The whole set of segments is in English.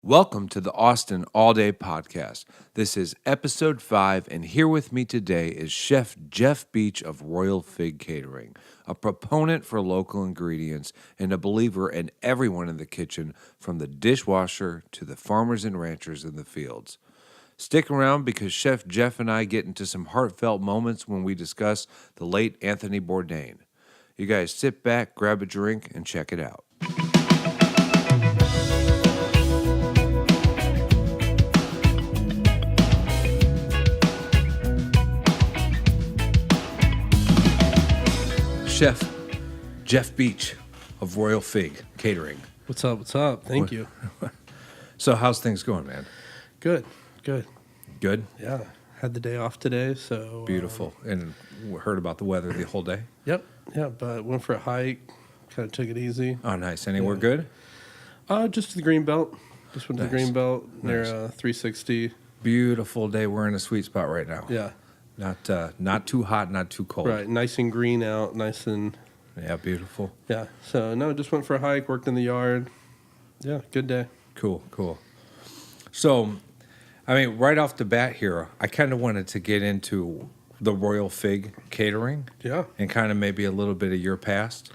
Welcome to the Austin All Day Podcast. This is episode 5, and here with me today is Chef Jeff Beech of Royal Fig Catering, a proponent for local ingredients and a believer in everyone in the kitchen, from the dishwasher to the farmers and ranchers in the fields. Stick around because Chef Jeff and I get into some heartfelt moments when we discuss the late Anthony Bourdain. You guys sit back, grab a drink, and check it out. Chef Jeff Beech of Royal Fig Catering. What's up? What's up? Thank you. So how's things going, man? Good. Good? Yeah. Had the day off today, so... Beautiful. And we heard about the weather the whole day? Yep. Yeah, but went for a hike. Kind of took it easy. Oh, nice. Anywhere good? Just to the Greenbelt. Just went to the Greenbelt near 360. Beautiful day. We're in a sweet spot right now. Yeah. Not too hot, not too cold. Right. Nice and green out. Nice and... Yeah, beautiful. Yeah. So, no, just went for a hike, worked in the yard. Yeah, good day. Cool. So, I mean, right off the bat here, I kind of wanted to get into the Royal Fig Catering. Yeah. And kind of maybe a little bit of your past.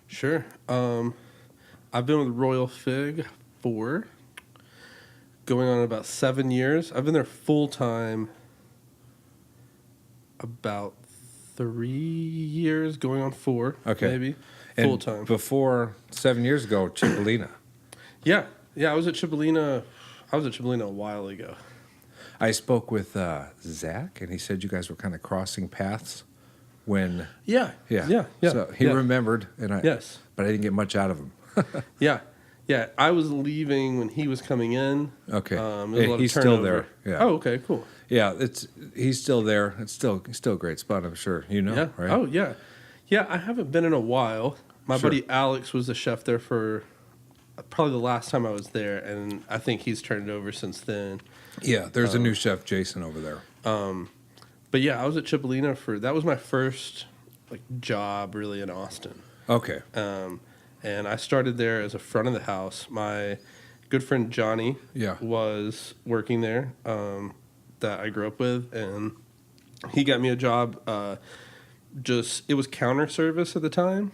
Sure. I've been with Royal Fig for going on about 7 years. I've been there full-time about 3 years, going on 4, maybe, full-time. Before 7 years ago, Cipollina. Yeah, I was at Cipollina a while ago. I spoke with Zach, and he said you guys were kind of crossing paths when... Yeah. So he remembered, yes, but I didn't get much out of him. Yeah. I was leaving when he was coming in. Okay. He's still there. Yeah. Oh, okay, cool. Yeah, he's still there. It's still a great spot, I'm sure. You know, yeah. Right? Oh, yeah. Yeah, I haven't been in a while. My buddy Alex was the chef there for probably the last time I was there, and I think he's turned it over since then. Yeah, there's a new chef, Jason, over there. But yeah, I was at Cipollina that was my first job really in Austin. Okay. And I started there as a front of the house. My good friend Johnny was working there that I grew up with, and he got me a job. It was counter service at the time.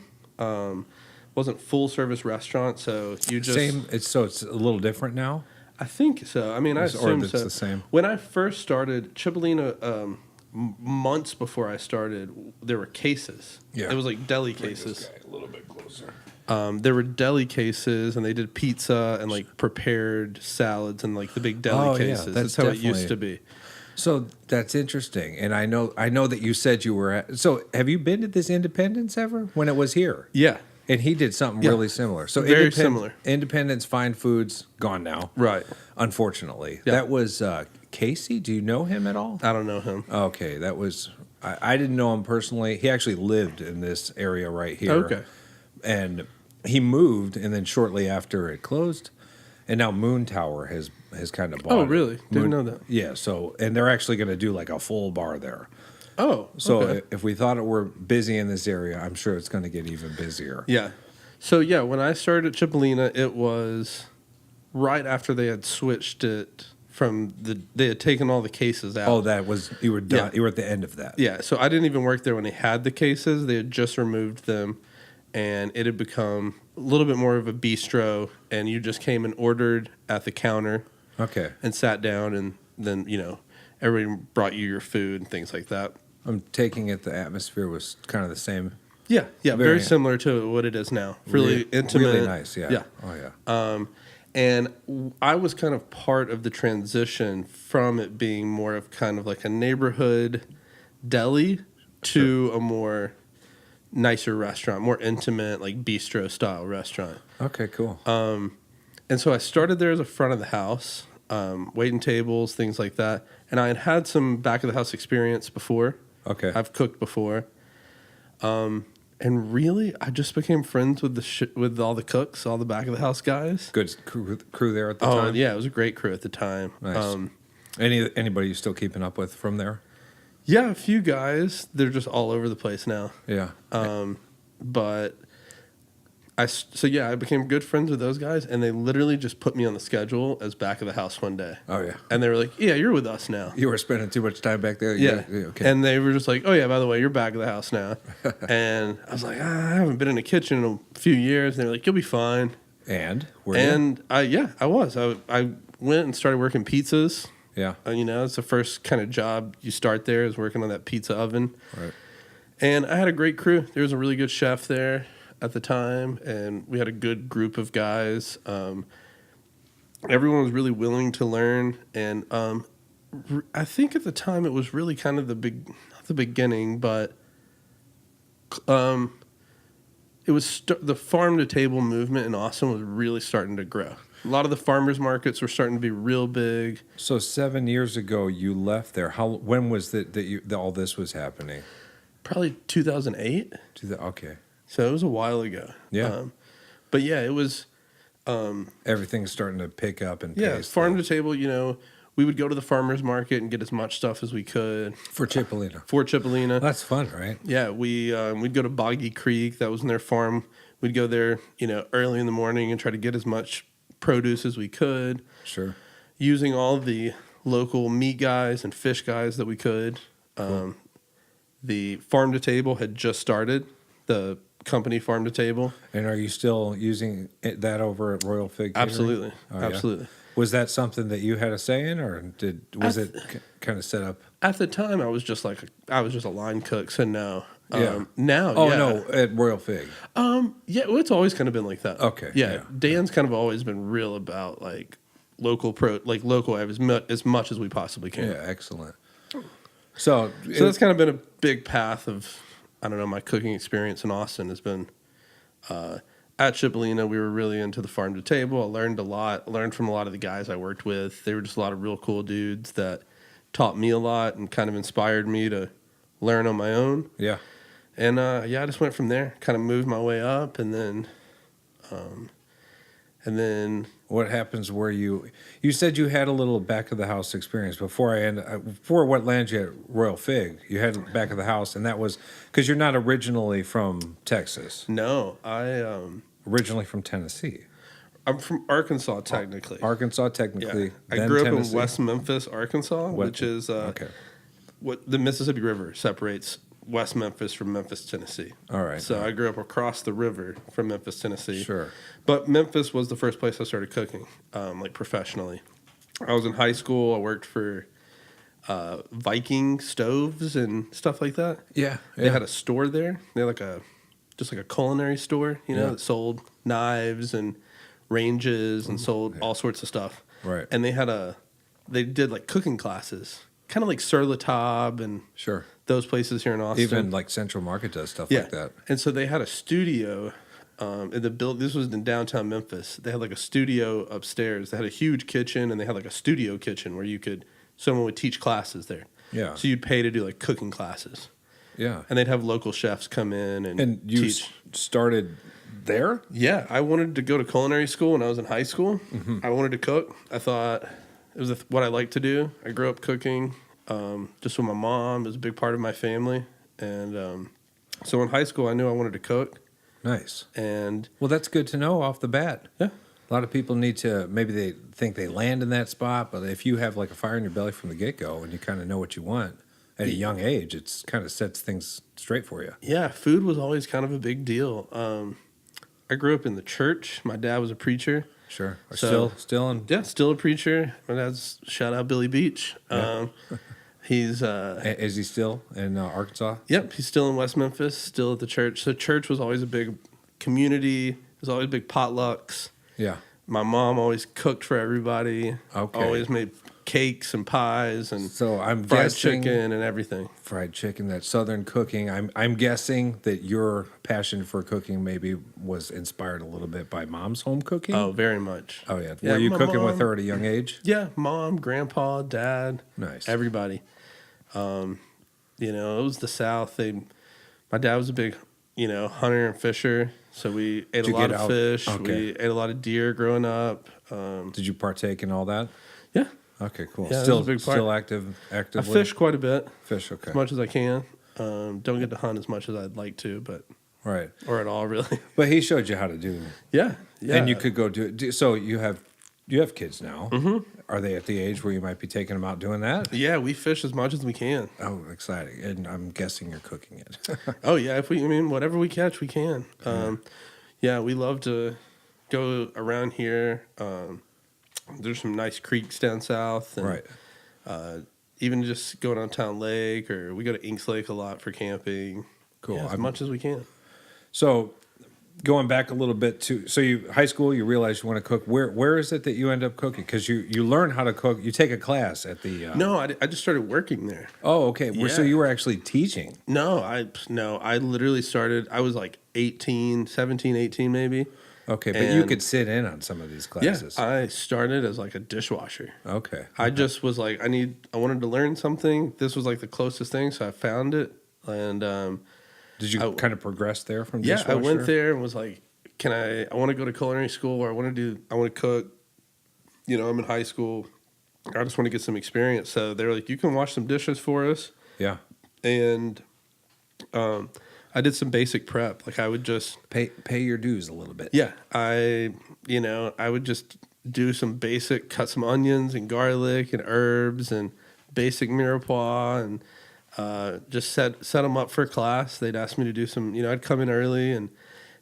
Wasn't full service restaurant, so you just It's a little different now. I think so. I mean, I assume it's so. The same. When I first started Cipollina, months before I started, there were cases. Yeah, it was like deli cases. Bring this guy a little bit closer. There were deli cases, and they did pizza and prepared salads and the big deli cases. Yeah, that's how it used to be. So that's interesting, and I know that you said you were at. So have you been to this Independence ever when it was here? Yeah, and he did something really similar. So very similar. Independence Fine Foods gone now, right? Unfortunately, yeah. That was Casey. Do you know him at all? I don't know him. Okay, that was. I didn't know him personally. He actually lived in this area right here. Okay, and he moved, and then shortly after it closed, and now Moon Tower has kind of bought. Oh, really? Didn't know that. Yeah. So, and they're actually going to do a full bar there. Oh, so okay. If we thought it were busy in this area, I'm sure it's going to get even busier. Yeah. So yeah, when I started at Cipollina, it was right after they had switched it they had taken all the cases out. Oh, you were done. Yeah. You were at the end of that. Yeah. So I didn't even work there when they had the cases. They had just removed them, and it had become a little bit more of a bistro, and you just came and ordered at the counter. Okay. And sat down, and then everybody brought you your food and things like that. I'm taking it the atmosphere was kind of the same. Yeah, very similar to what it is now. Really intimate. Really nice, yeah. Oh, yeah. And I was kind of part of the transition from it being more of kind of like a neighborhood deli to a more nicer restaurant, more intimate, bistro-style restaurant. Okay, cool. And so I started there as a front of the house, waiting tables, things like that. And I had some back-of-the-house experience before. Okay. I've cooked before. And really, I just became friends with all the cooks, all the back-of-the-house guys. Good crew there at the time? Yeah, it was a great crew at the time. Nice. Anybody you still keeping up with from there? Yeah, a few guys. They're just all over the place now. Yeah. But I became good friends with those guys, and they literally just put me on the schedule as back of the house one day. Oh yeah, and they were like, "Yeah, you're with us now." You were spending too much time back there. Yeah, okay. And they were just like, "Oh yeah, by the way, you're back of the house now." And I was like, "I haven't been in a kitchen in a few years." And they were like, "You'll be fine." And I was. I went and started working pizzas. Yeah, it's the first kind of job you start there is working on that pizza oven. Right. And I had a great crew. There was a really good chef there at the time, and we had a good group of guys. Everyone was really willing to learn, and I think at the time it was really kind of not the beginning, but it was the farm to table movement in Austin was really starting to grow. A lot of the farmers markets were starting to be real big. So 7 years ago, you left there. When was that all this was happening? Probably 2008. Okay. So it was a while ago. Yeah. But yeah, it was. Everything's starting to pick up and pace. Farm to table, we would go to the farmer's market and get as much stuff as we could. For Cipollina. That's fun, right? Yeah, we'd go to Boggy Creek. That was in their farm. We'd go there, early in the morning and try to get as much produce as we could. Sure. Using all the local meat guys and fish guys that we could. Cool. The farm to table had just started. The company farm to table. And are you still using that over at Royal Fig Catering? Absolutely. Oh, absolutely. Yeah. Was that something that you had a say in, or was it kind of set up? At the time, I was just a line cook, so no. Yeah. Now, no, at Royal Fig. Yeah, well, it's always kind of been like that. Okay. Yeah. Dan's kind of always been real about local as much as we possibly can. Yeah, excellent. So that's kind of been a big path of, I don't know, my cooking experience in Austin has been at Cipollina. We were really into the farm to table. I learned a lot. I learned from a lot of the guys I worked with. They were just a lot of real cool dudes that taught me a lot and kind of inspired me to learn on my own. Yeah. And I just went from there, kind of moved my way up, and then what happens where you said you had a little back of the house experience before what landed you at Royal Fig. You had back of the house, and that was because you're not originally from Texas. No, originally from Tennessee. I'm from Arkansas, technically. Yeah. I grew up in West Memphis, Arkansas, which is what the Mississippi River separates West Memphis from Memphis, Tennessee. All right. So I grew up across the river from Memphis, Tennessee. Sure. But Memphis was the first place I started cooking, professionally. I was in high school. I worked for Viking stoves and stuff like that. Yeah. They had a store there. They had just like a culinary store, that sold knives and ranges and sold all sorts of stuff. Right. And they did like cooking classes, kind of like Sur La Table and sure those places here in Austin. Even like Central Market does stuff like that. And so they had a studio in the this was in downtown Memphis. They had like a studio upstairs. They had a huge kitchen, and they had like a studio kitchen where someone would teach classes there. Yeah. So you'd pay to do like cooking classes. Yeah. And they'd have local chefs come in and you teach. Started there? Yeah. I wanted to go to culinary school when I was in high school. Mm-hmm. I wanted to cook. I thought it was what I liked to do. I grew up cooking just with my mom. It was a big part of my family. And so in high school, I knew I wanted to cook. Nice. And well, that's good to know off the bat. Yeah. A lot of people need to, maybe they think they land in that spot, but if you have like a fire in your belly from the get-go and you kind of know what you want at a young age, it's kind of sets things straight for you. Yeah, food was always kind of a big deal. I grew up in the church. My dad was a preacher. Sure. So, still a preacher. My dad's, shout out Billy Beech. Yeah. He's is he still in Arkansas? Yep, he's still in West Memphis, still at the church. So church was always a big community. There's always big potlucks. Yeah. My mom always cooked for everybody. Okay. Always made cakes and pies and so I'm fried guessing, chicken and everything. Fried chicken, that Southern cooking. I'm guessing that your passion for cooking maybe was inspired a little bit by mom's home cooking. Oh, very much. Oh yeah. Were you cooking with her at a young age? Yeah, mom, grandpa, dad. Nice. Everybody. It was the South. My dad was a big, hunter and fisher. So we ate a lot of fish. Okay. We ate a lot of deer growing up. Did you partake in all that? Yeah. Okay, cool. Yeah, Still, a big part. still actively. I fish quite a bit. Fish, okay. As much as I can. Don't get to hunt as much as I'd like to, but Right. Or at all, really. But he showed you how to do. Yeah. And you could go do it. So you have kids now. Mm-hmm. Are they at the age where you might be taking them out doing that? Yeah, we fish as much as we can. Oh, exciting! And I'm guessing you're cooking it. Oh yeah, whatever we catch, we can. Yeah, we love to go around here. There's some nice creeks down south, and, right? Even just go downtown lake, or we go to Inks Lake a lot for camping. Cool, as much as we can. So, going back a little bit to high school, you realize you want to cook. Where is it that you end up cooking? Because you learn how to cook. You take a class at the. No, I just started working there. Oh, okay. Yeah. So you were actually teaching. No, I literally started. I was like 17, 18 maybe. Okay, but you could sit in on some of these classes. Yeah, I started as like a dishwasher. Okay. I just was like, I wanted to learn something. This was like the closest thing, so I found it. And did you kind of progress there from dishwasher? Yeah, I went there and was like, I want to go to culinary school, or I want to cook. I'm in high school. I just want to get some experience. So they're like, you can wash some dishes for us. Yeah. And I did some basic prep. Like I would just pay your dues a little bit. Yeah, I would just do some basic, cut some onions and garlic and herbs and basic mirepoix, and just set them up for class. They'd ask me to do some. I'd come in early and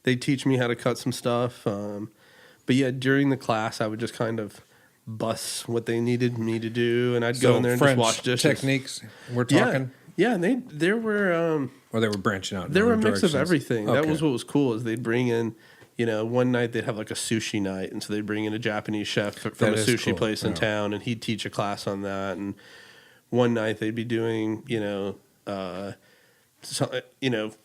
they'd teach me how to cut some stuff. But yeah, during the class, I would just kind of bust what they needed me to do, and I'd go in there and French just wash dishes. Techniques we're talking. Yeah, and there were. Or they were branching out. There were a mix of everything. Okay. That was what was cool. Is they'd bring in, one night they'd have like a sushi night, and so they'd bring in a Japanese chef from a sushi place in town, and he'd teach a class on that. And one night they'd be doing,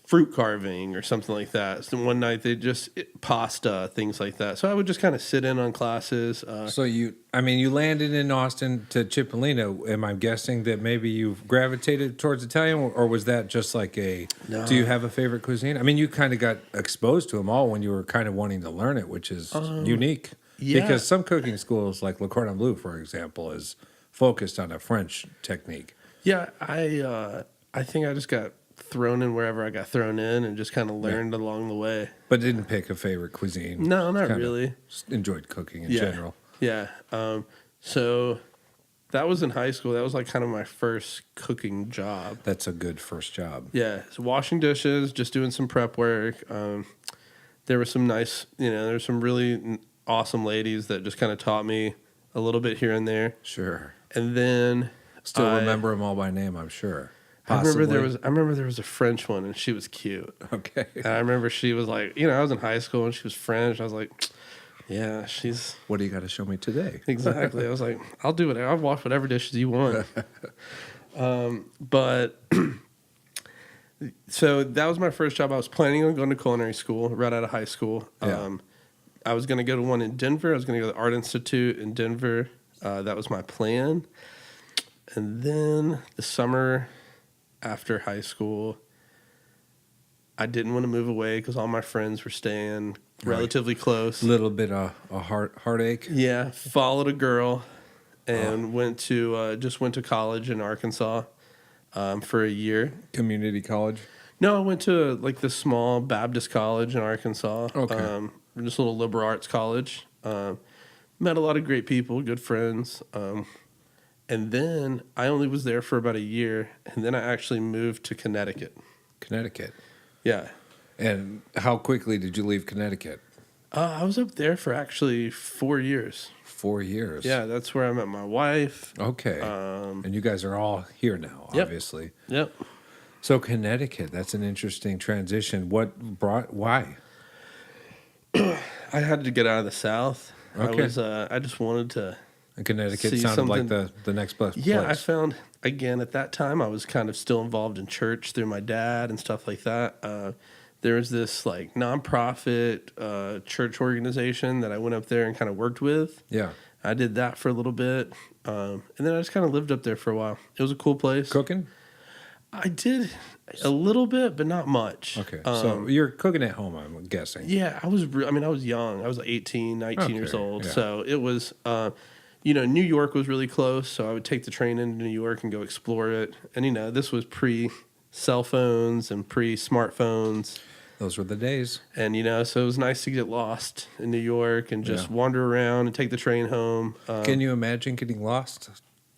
fruit carving or something like that. So one night they just pasta, things like that. So I would just kind of sit in on classes. So you landed in Austin to Cipollino. Am I guessing that maybe you've gravitated towards Italian, or was that just like No. Do you have a favorite cuisine? I mean, you kind of got exposed to them all when you were kind of wanting to learn it, which is unique. Yeah. Because some cooking schools, like Le Cordon Bleu, for example, is focused on a French technique. Yeah, I think I just got thrown in wherever I got thrown in and just kind of learned along the way. But didn't pick a favorite cuisine. No, not really. Just enjoyed cooking in general. Yeah. So that was in high school. That was like kind of my first cooking job. That's a good first job. Yeah. So washing dishes, just doing some prep work. There were some nice, there's some really awesome ladies that just kind of taught me a little bit here and there. Sure. And then still remember them all by name, I'm sure. Possibly. I remember there was a French one, and she was cute. Okay. And I remember she was like, I was in high school and she was French. I was like, yeah, she's. What do you got to show me today? Exactly. I was like, I'll do it. I'll wash whatever dishes you want. But so that was my first job. I was planning on going to culinary school right out of high school. Yeah. I was going to go to one in Denver. I was going to go to the Art Institute in Denver. That was my plan. And then the summer after high school, I didn't want to move away because all my friends were staying relatively close. A little bit of a heartache. Yeah, followed a girl and went to college in Arkansas for a year. Community college? No, I went to like this small Baptist college in Arkansas. Okay. Just a little liberal arts college. Met a lot of great people, good friends. And then I only was there for about a year, and then I actually moved to Connecticut. Connecticut? Yeah. And how quickly did you leave Connecticut? I was up there for actually 4 years. 4 years? Yeah, that's where I met my wife. Okay. And you guys are all here now, obviously. Yep. So Connecticut, that's an interesting transition. Why? I had to get out of the South. Okay. I just wanted to... And Connecticut sounded like the next best place. Yeah, I found, again, at that time, I was kind of still involved in church through my dad and stuff like that. There was this, like, nonprofit church organization that I went up there and kind of worked with. Yeah. I did that for a little bit. And then I just kind of lived up there for a while. It was a cool place. Cooking? I did a little bit, but not much. Okay. So you're cooking at home, I'm guessing. Yeah, I was young. I was 18, 19 years old. Yeah. So it was... New York was really close, so I would take the train into New York and go explore it. And, this was pre-cell phones and pre-smartphones. Those were the days. And, so it was nice to get lost in New York and just wander around and take the train home. Can you imagine getting lost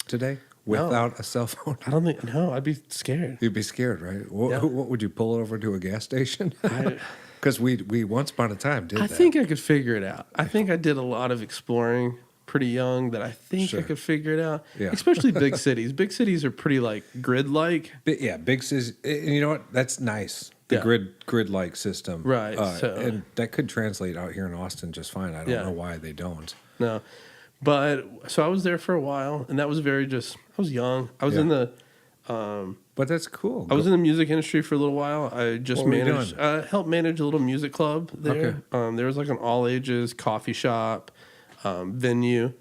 today without a cell phone? I don't think, no, I'd be scared. You'd be scared, right? What would you pull over to a gas station? Because we once upon a time did that. I think I could figure it out. I think I did a lot of exploring pretty young that I think I could figure it out. Yeah. Especially big cities. Big cities are pretty like grid-like. Big cities. And you know what? That's nice. The grid-like system. Right. And that could translate out here in Austin just fine. I don't know why they don't. No. But so I was there for a while, and that was I was young. I was in the but that's cool. I was in the music industry for a little while. I just helped manage a little music club there. Okay. There was like an all ages coffee shop venue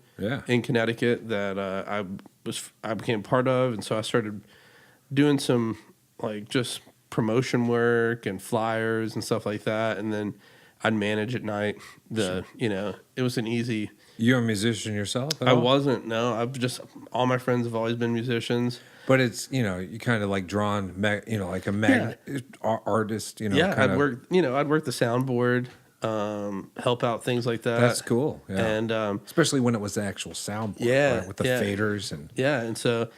in Connecticut that I became part of, and so I started doing some like just promotion work and flyers and stuff like that, and then I'd manage at night. It was an easy. You're a musician yourself? I wasn't. No, all my friends have always been musicians. But it's, you kind of like drawn, like a artist, Yeah, I'd work the soundboard, help out things like that. That's cool. Yeah. And especially when it was the actual soundboard, right? With the faders and so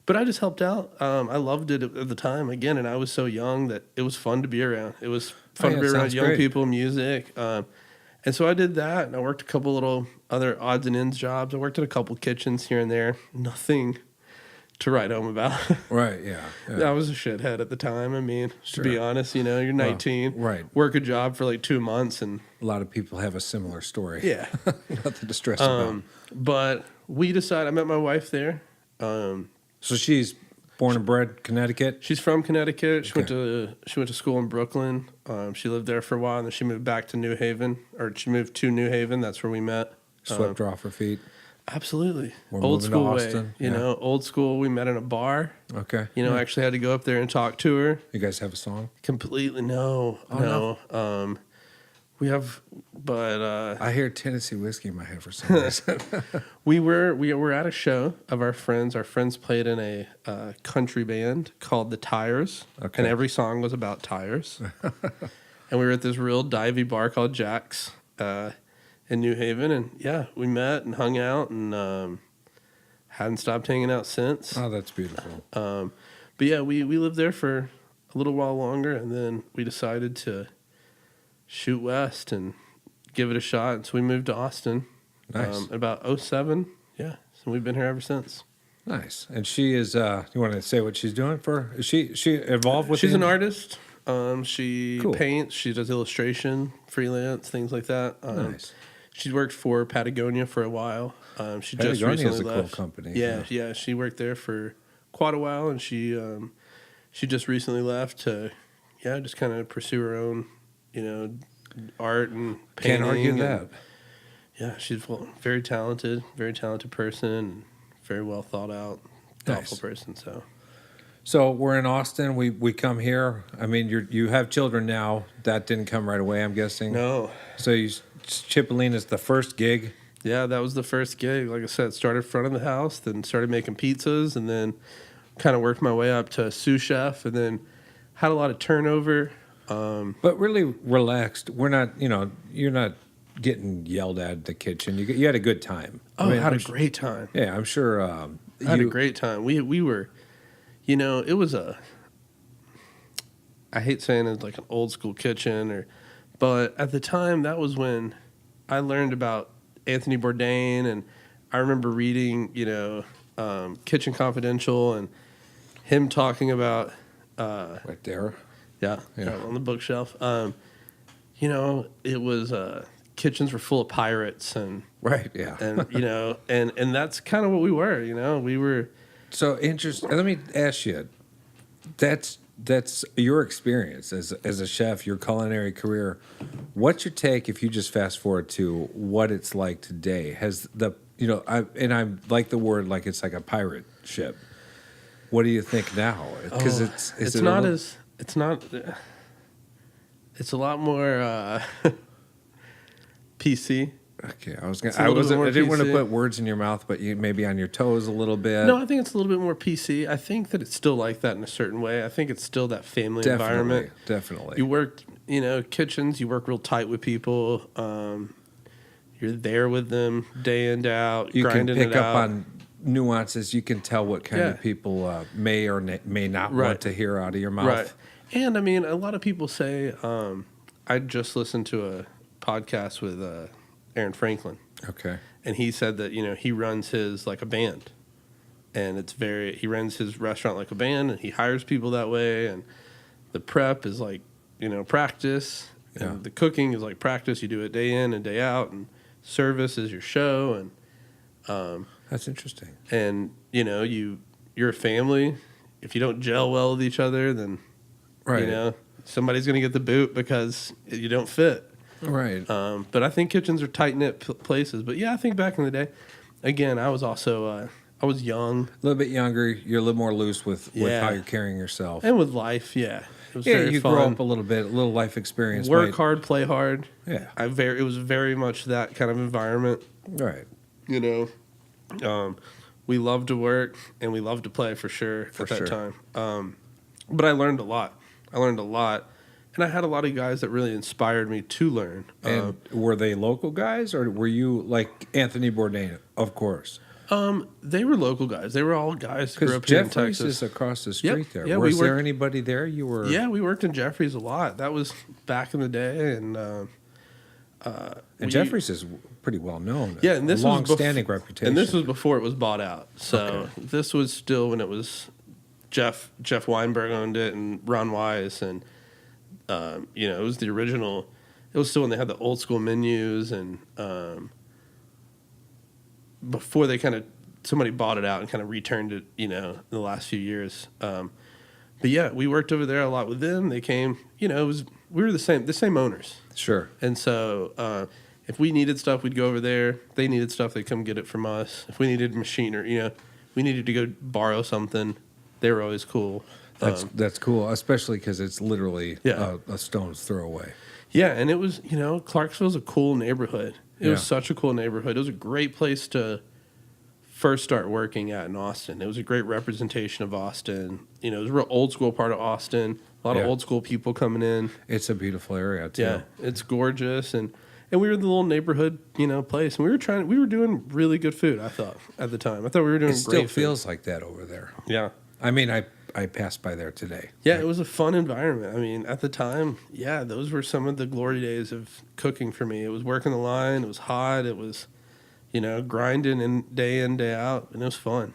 but I just helped out. I loved it at the time again, and I was so young that it was fun to be around. It was fun to be around young people, music. And so I did that, and I worked a couple little other odds and ends jobs. I worked at a couple kitchens here and there. Nothing to write home about. Right, yeah. I was a shithead at the time. I mean, to be honest, you're 19. Right. Work a job for like 2 months. And a lot of people have a similar story. Yeah. Nothing to stress about. But we decided, I met my wife there. So she's born and bred Connecticut? She's from Connecticut. She went to school in Brooklyn. She lived there for a while, and then she moved back to New Haven. Or she moved to New Haven. That's where we met. Swept her off her feet? Absolutely. We're old school to Austin. way. Old school. We met in a bar. Okay. I actually had to go up there and talk to her. You guys have a song? Completely. No. No. We have, but I hear Tennessee whiskey in my head for some reason. we were at a show of our friends. Our friends played in a country band called the Tires, and every song was about tires. And we were at this real divey bar called Jack's in New Haven, and we met and hung out, and hadn't stopped hanging out since. Oh, that's beautiful. But we lived there for a little while longer, and then we decided to shoot west and give it a shot. And so we moved to Austin. Nice. About 2007. Yeah. So we've been here ever since. Nice. And she is, you want to say what she's doing is she involved with She's an artist. She paints, she does illustration, freelance, things like that. Nice. She's worked for Patagonia for a while. She just recently left. A cool company. Yeah. She worked there for quite a while, and she just recently left to, just kind of pursue her own, art and painting. Can't argue that. Yeah, she's very talented person, very well thought out, thoughtful person. So we're in Austin. We come here. I mean, you have children now. That didn't come right away, I'm guessing. No. So Cipollina's the first gig. Yeah, that was the first gig. Like I said, started front of the house, then started making pizzas, and then kind of worked my way up to sous chef, and then had a lot of turnover. But really relaxed. We're not, you're not getting yelled at in the kitchen. You had a good time. Oh, I had a great time. Yeah, I'm sure. I had a great time. We were, it was I hate saying it's like an old school kitchen, but at the time, that was when I learned about Anthony Bourdain, and I remember reading, Kitchen Confidential, and him talking about right there. Yeah, on the bookshelf. It was kitchens were full of pirates, and right, yeah, and and that's kind of what we were. We were so interesting. Let me ask you, that's your experience as a chef, your culinary career. What's your take if you just fast forward to what it's like today? Has I like the word like it's like a pirate ship. What do you think now? Because it's a lot more PC. Okay, I didn't want to put words in your mouth, but you maybe on your toes a little bit. No, I think it's a little bit more PC. I think that it's still like that in a certain way. I think it's still that family environment. Definitely. You work, kitchens. You work real tight with people. You're there with them day in, day out. You can grinding pick it up out. on nuances. You can tell what kind of people may or may not want to hear out of your mouth. Right. And I mean, a lot of people say, I just listened to a podcast with Aaron Franklin. Okay. And he said that, he runs his like a band. And he runs his restaurant like a band, and he hires people that way. And the prep is like, practice. And the cooking is like practice. You do it day in and day out. And service is your show. And that's interesting. And, you're a family. If you don't gel well with each other, then, somebody's going to get the boot because you don't fit. Right. But I think kitchens are tight-knit places. But, I think back in the day, again, I was also, I was young. A little bit younger. You're a little more loose with how you're carrying yourself. And with life, It was very you fun. grow up a little bit, a little life experience. Work hard, play hard. Yeah. It was very much that kind of environment. Right. We loved to work and we loved to play for sure at that time. But I learned a lot. And I had a lot of guys that really inspired me to learn. And were they local guys, or were you like Anthony Bourdain, of course? They were local guys. They were all guys who grew up here in Texas. Jeffries is across the street there. Yeah, was there anybody there? You were? Yeah, we worked in Jeffries a lot. That was back in the day, and Jeffries is pretty well known. Yeah, and this was long-standing reputation. And this was before it was bought out. So this was still when it was Jeff Weinberg owned it, and Ron Wise, and it was the original. It was still when they had the old school menus, and before they somebody bought it out and kind of returned it, in the last few years. But yeah, we worked over there a lot with them. They came, we were the same owners. Sure. And so if we needed stuff, we'd go over there. They needed stuff, they'd come get it from us. If we needed machinery, we needed to go borrow something, they were always cool. That's cool, especially because it's literally a stone's throw away. Yeah, and it was, Clarksville's a cool neighborhood. It was such a cool neighborhood. It was a great place to first start working at in Austin. It was a great representation of Austin. It was a real old school part of Austin. A lot of old school people coming in. It's a beautiful area too. Yeah, it's gorgeous, and we were the little neighborhood, place, and we were doing really good food. I thought at the time, we were doing. It still great feels food. Like that over there. Yeah, I mean, I passed by there today. Yeah, it was a fun environment. I mean, at the time, those were some of the glory days of cooking for me. It was working the line. It was hot. It was, grinding in, day out, and it was fun.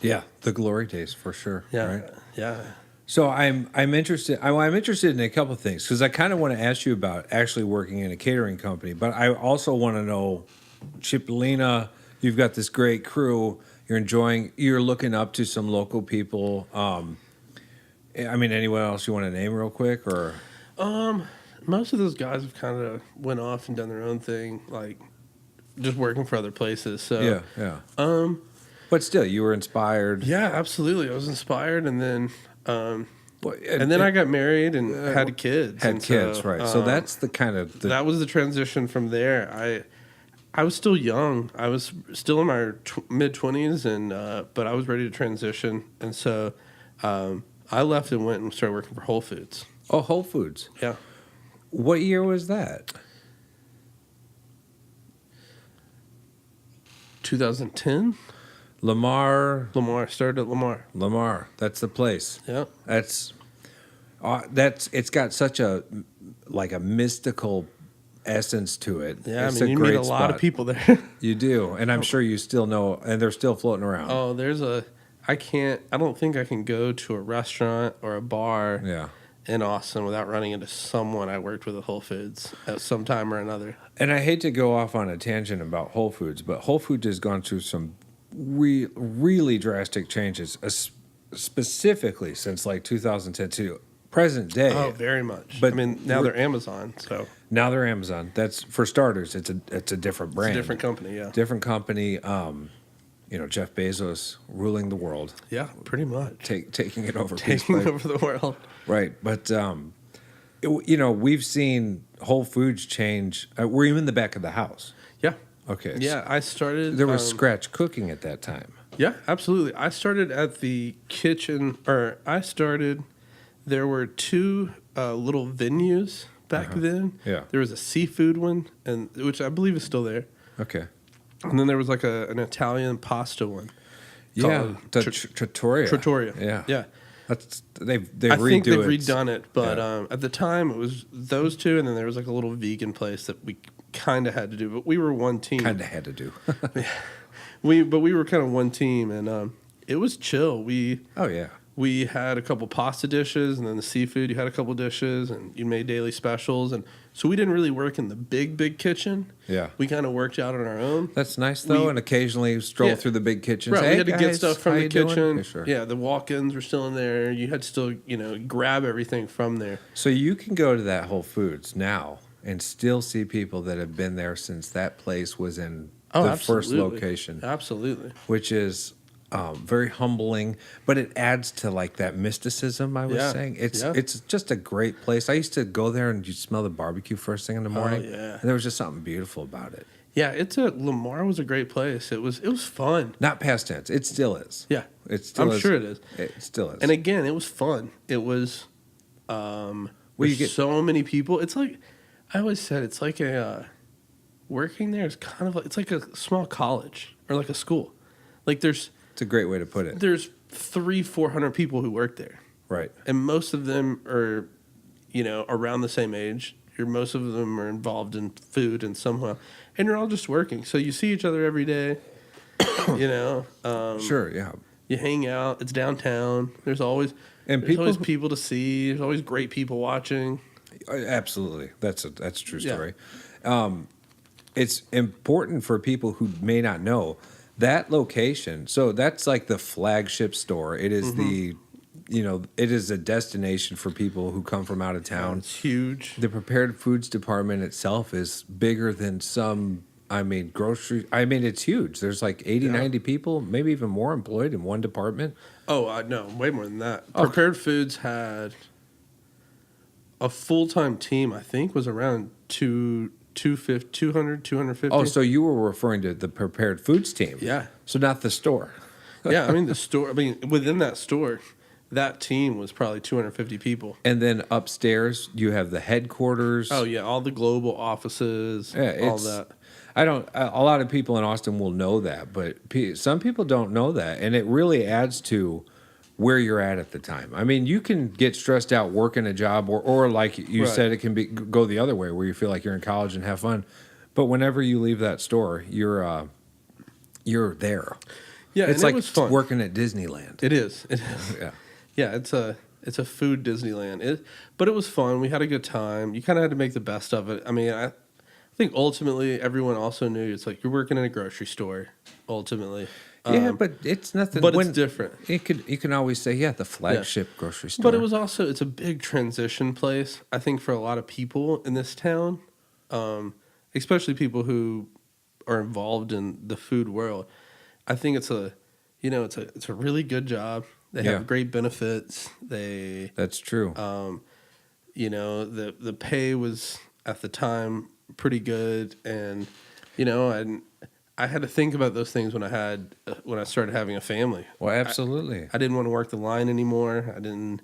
Yeah, the glory days for sure. Yeah, right? Yeah. So I'm interested. I'm interested in a couple of things because I kind of want to ask you about actually working in a catering company, but I also want to know, Cipollina, you've got this great crew. You're looking up to some local people. Anyone else you want to name real quick, or? Most of those guys have kind of went off and done their own thing, like just working for other places. So yeah. But still, you were inspired. Yeah, absolutely. I was inspired, and then I got married and had kids. Right? So that's the kind of that was the transition from there. I was still young. I was still in my mid-20s, and but I was ready to transition. And so I left and went and started working for Whole Foods. Oh, Whole Foods. Yeah. What year was that? 2010. Lamar. Started at Lamar. Lamar. That's the place. Yeah. It's got such a mystical essence to it. Yeah, it's you meet a lot of people there. You do, and I'm sure you still know, and they're still floating around. Oh, I don't think I can go to a restaurant or a bar in Austin without running into someone I worked with at Whole Foods at some time or another. And I hate to go off on a tangent about Whole Foods, but Whole Foods has gone through some really drastic changes, specifically since 2010 to present day. Oh, very much. But now they're Amazon. So now they're Amazon. That's for starters. It's a different brand. It's a different company. Yeah. Different company. Jeff Bezos ruling the world. Yeah, pretty much. Taking it over. Taking over the world. Right, but we've seen Whole Foods change. We're even in the back of the house. Yeah. Okay. Yeah, I started. There was scratch cooking at that time. Yeah, absolutely. I started at the kitchen, there were two little venues back then. Yeah. There was a seafood one, which I believe is still there. Okay. And then there was like an Italian pasta one. Yeah, the Trattoria. Trattoria. Yeah. Yeah. They I think they've it. redone it, but at the time it was those two, and then there was like a little vegan place that we kind of had to do, but we were one team. Kind of had to do. We were kind of one team, and it was chill. We had a couple pasta dishes, and then the seafood. You had a couple dishes, and you made daily specials, and so we didn't really work in the big kitchen. Yeah, we kind of worked out on our own. That's nice though, and occasionally stroll through the big kitchen. Right, hey, we had guys, to get stuff from the kitchen. Yeah, sure. Yeah, the walk-ins were still in there. You had to still, grab everything from there. So you can go to that Whole Foods now and still see people that have been there since that place was in the first location. Absolutely. Which is very humbling, but it adds to like that mysticism I was saying. It's just a great place. I used to go there and you'd smell the barbecue first thing in the morning. And there was just something beautiful about it. Yeah, Lamar was a great place. It was fun. Not past tense. It still is. Yeah. It still I'm is. sure it is. It still is. And again, it was fun. It was you get so many people. It's like I always said, it's like working there is kind of like, it's like a small college or like a school. Like it's a great way to put it. There's 300-400 people who work there. Right. And most of them are, around the same age. Most of them are involved in food in somehow. And you're all just working. So you see each other every day, Sure, yeah. You hang out. It's downtown. There's always always people to see. There's always great people watching. Absolutely. That's a true story. Yeah. It's important for people who may not know that location. So that's like the flagship store. It is it is a destination for people who come from out of town. It's huge. The prepared foods department itself is bigger than some, grocery. It's huge. There's like 80, 90 people, maybe even more employed in one department. Oh, no, way more than that. Prepared foods had a full-time team, I think, was around 200, 250. Oh, so you were referring to the prepared foods team. Yeah. So not the store. Yeah, the store, within that store, that team was probably 250 people. And then upstairs, you have the headquarters. Oh, yeah, all the global offices, all that. A lot of people in Austin will know that, but some people don't know that. And it really adds to where you're at the time. You can get stressed out working a job or like you said, it can go the other way where you feel like you're in college and have fun. But whenever you leave that store, you're there. Yeah, it's like it was fun. Working at Disneyland. It is. Yeah. Yeah, it's a food Disneyland. But it was fun. We had a good time. You kind of had to make the best of it. I think ultimately everyone also knew it's like you're working in a grocery store. Ultimately. Yeah, but it's nothing. But it's different. You can always say, the flagship grocery store. But it was also, it's a big transition place, I think, for a lot of people in this town, especially people who are involved in the food world. I think it's a really good job. They have great benefits. That's true. The pay was at the time pretty good, and I had to think about those things when I started having a family. Well, absolutely. I didn't want to work the line anymore. I didn't